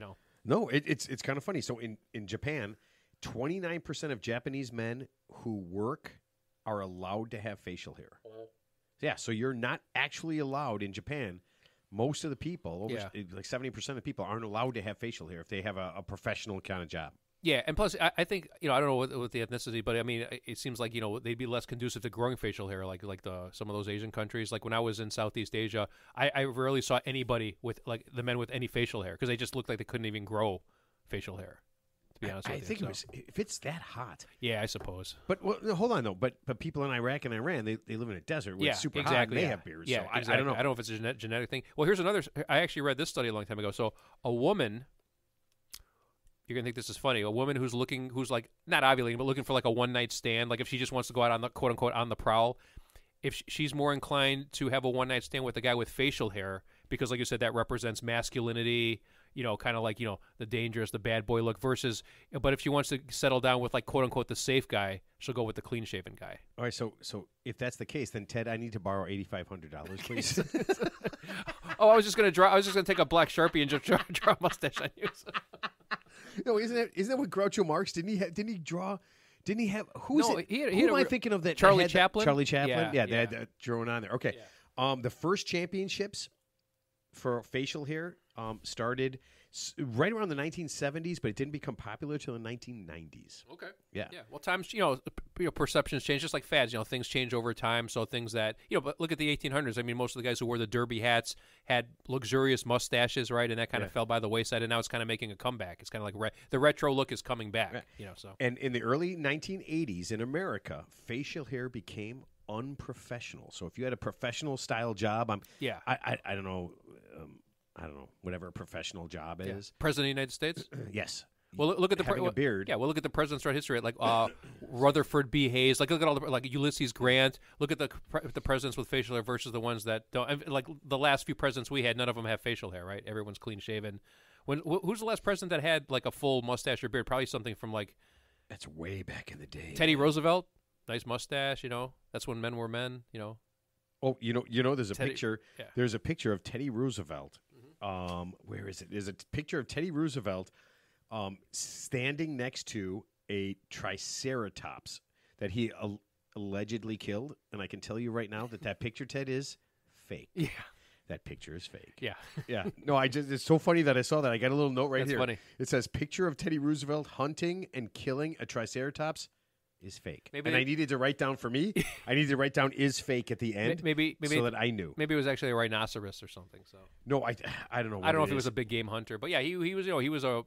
no, it's kind of funny. So in Japan, 29% of Japanese men who work are allowed to have facial hair. Yeah, so you're not actually allowed in Japan. Most of the people, like 70% of people, aren't allowed to have facial hair if they have a professional kind of job. Yeah, and plus, I think I don't know what the ethnicity, but I mean, it seems like they'd be less conducive to growing facial hair, like some of those Asian countries. Like when I was in Southeast Asia, I rarely saw anybody with like the men with any facial hair because they just looked like they couldn't even grow facial hair. to be honest with you. I think it was, if it's that hot. Yeah, I suppose. But no, hold on though. But people in Iraq and Iran, they live in a desert where it's super hot. And they have beards. Yeah, so exactly. I don't know. I don't know if it's a genetic thing. Well, here's another. I actually read this study a long time ago. So a woman. You're gonna think this is funny. A woman who's like not ovulating, but looking for like a one-night stand. Like if she just wants to go out on the quote unquote on the prowl. If she's more inclined to have a one-night stand with a guy with facial hair, because like you said, that represents masculinity, kind of like, the dangerous, the bad boy look versus, but if she wants to settle down with like quote unquote the safe guy, she'll go with the clean-shaven guy. All right. So if that's the case, then Ted, I need to borrow $8,500, please. I was just going to take a black Sharpie and just draw a mustache on you. No, isn't that what Groucho Marx, didn't he draw? Didn't he have? Who am I thinking of? That Charlie Chaplin. Charlie Chaplin. Yeah, they had that drawn on there. Okay. Yeah. The first championships for facial hair started right around the 1970s, but it didn't become popular until the 1990s. Okay. Yeah. Yeah. Well, times perceptions change, just like fads. Things change over time. So things that but look at the 1800s. I mean, most of the guys who wore the derby hats had luxurious mustaches, right? And that kind of fell by the wayside. And now it's kind of making a comeback. It's kind of like the retro look is coming back. Right. So. And in the early 1980s in America, facial hair became unprofessional. So if you had a professional style job, I don't know. I don't know, whatever a professional job is. President of the United States? Yes. Well, look at a beard. Yeah, well, look at the president's throughout history, like Rutherford B. Hayes. Like, look at all like Ulysses Grant. Look at the presidents with facial hair versus the ones that don't. Like the last few presidents we had, none of them have facial hair, right? Everyone's clean shaven. Who's the last president that had like a full mustache or beard? Probably something from like. That's way back in the day. Teddy Roosevelt, nice mustache. That's when men were men. Oh, there's a picture. Yeah. There's a picture of Teddy Roosevelt. Where is it? There's a picture of Teddy Roosevelt standing next to a triceratops that he allegedly killed. And I can tell you right now that picture, Ted, is fake. Yeah. That picture is fake. Yeah. Yeah. No, it's so funny that I saw that. I got a little note right here. That's funny. It says, picture of Teddy Roosevelt hunting and killing a triceratops is fake. Maybe I needed to write down for me. I needed to write down is fake at the end. Maybe so that I knew. Maybe it was actually a rhinoceros or something. So no, I don't know. I don't know if he was a big game hunter, but yeah, he was he was a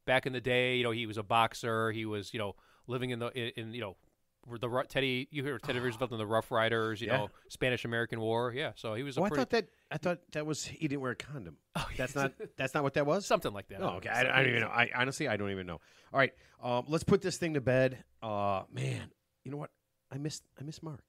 back in the day he was a boxer. He was living in the Teddy. You heard Teddy Roosevelt in the Rough Riders. Spanish American War. Yeah, so he was. I thought that was he didn't wear a condom. Oh, that's not what that was. Something like that. Oh, okay. I don't even know. I honestly don't even know. All right, let's put this thing to bed. Man, you know what? I miss Mark.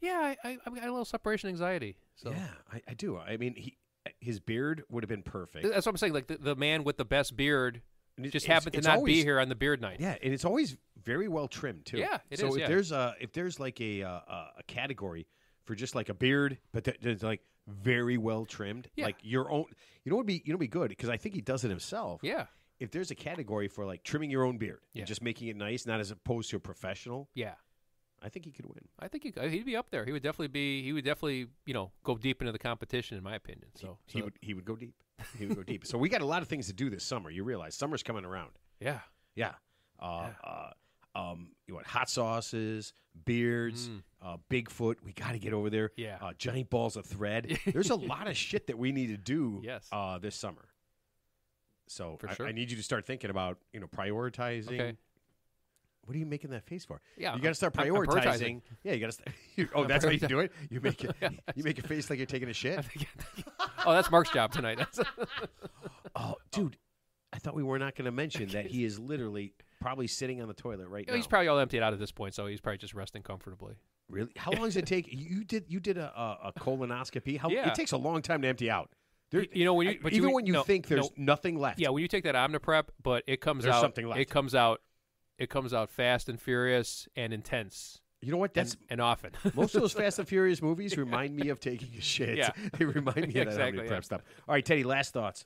Yeah, I got a little separation anxiety. So yeah, I do. I mean, his beard would have been perfect. That's what I'm saying. Like the man with the best beard just happened to not be here on the beard night. Yeah, and it's always very well trimmed too. Yeah, it is. So if there's like a category for just like a beard, but that's like very well trimmed, like your own, would be good because I think he does it himself. Yeah. If there's a category for like trimming your own beard and just making it nice, not as opposed to a professional. Yeah. I think he could win. I think he'd be up there. He would definitely go deep into the competition, in my opinion. So he would go deep. He would go deep. So we got a lot of things to do this summer. You realize summer's coming around. Yeah. Yeah. Hot sauces, beards, Bigfoot. We got to get over there. Yeah. Giant balls of thread. There's a lot of shit that we need to do. Yes. This summer. So for sure. I need you to start thinking about prioritizing. Okay. What are you making that face for? Yeah, you got to start prioritizing. Yeah, you got to. Oh, that's how you do it. You make it. You make a face like you're taking a shit. Oh, that's Mark's job tonight. Oh, dude, I thought we were not going to mention that he is literally probably sitting on the toilet right now. He's probably all emptied out at this point, so he's probably just resting comfortably. Really? How long does it take? You did a colonoscopy. It takes a long time to empty out. When you think there's nothing left. Yeah, when you take that Omniprep, but it comes there's out. Something left. It comes out fast and furious and intense. You know what? That's and often. Most of those Fast and Furious movies remind me of taking a shit. Yeah. They remind me of that Omniprep stuff. All right, Teddy, last thoughts.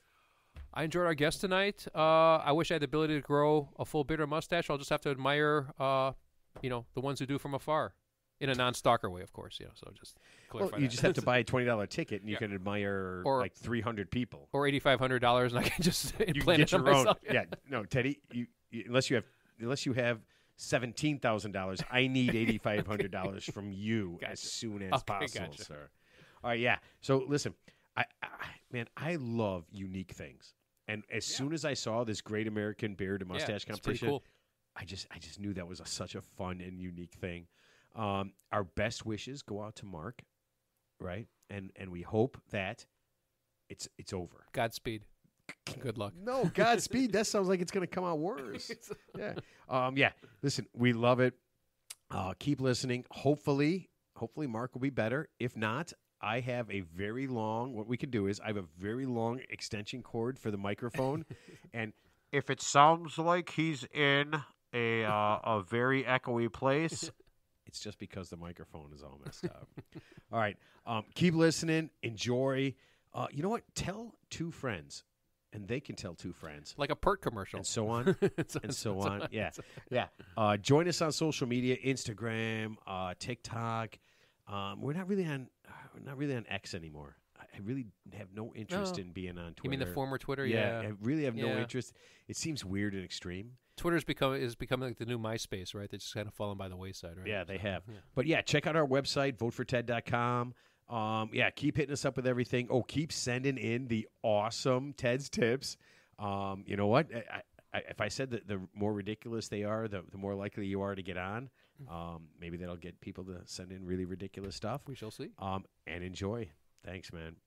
I enjoyed our guest tonight. I wish I had the ability to grow a full beard or mustache. I'll just have to admire, the ones who do from afar. In a non-stalker way, of course. So just clarify you just have to buy a $20 ticket, and you can admire like 300 people. Or $8,500, and I can just implant it on your myself. Own. Yeah, no, Teddy, unless you have $17,000, I need $8,500 from you as soon as possible, sir. All right, yeah. So listen, I love unique things. And as soon as I saw this Great American Beard and Mustache competition, cool. I just knew that was such a fun and unique thing. Our best wishes go out to Mark, right? And we hope that it's over. Godspeed. Good luck. No, Godspeed. That sounds like it's going to come out worse. Yeah. Listen, we love it. Keep listening. Hopefully Mark will be better. If not, I have a very long. What we can do is I have a very long extension cord for the microphone, and if it sounds like he's in a very echoey place, it's just because the microphone is all messed up. All right. Keep listening. Enjoy. You know what? Tell 2 friends. And they can tell 2 friends. Like a PERT commercial. And so on. and so on. Yeah. Join us on social media, Instagram, TikTok. We're not really on X anymore. I really have no interest in being on Twitter. You mean the former Twitter? Yeah. I really have no interest. It seems weird and extreme. Twitter's becoming like the new MySpace, right? They just kind of fallen by the wayside, right? Yeah, they have. Yeah. But check out our website, voteforted.com. Keep hitting us up with everything. Oh, keep sending in the awesome Ted's tips. You know what? If I said that the more ridiculous they are, the more likely you are to get on. Maybe that'll get people to send in really ridiculous stuff. We shall see. And enjoy. Thanks, man.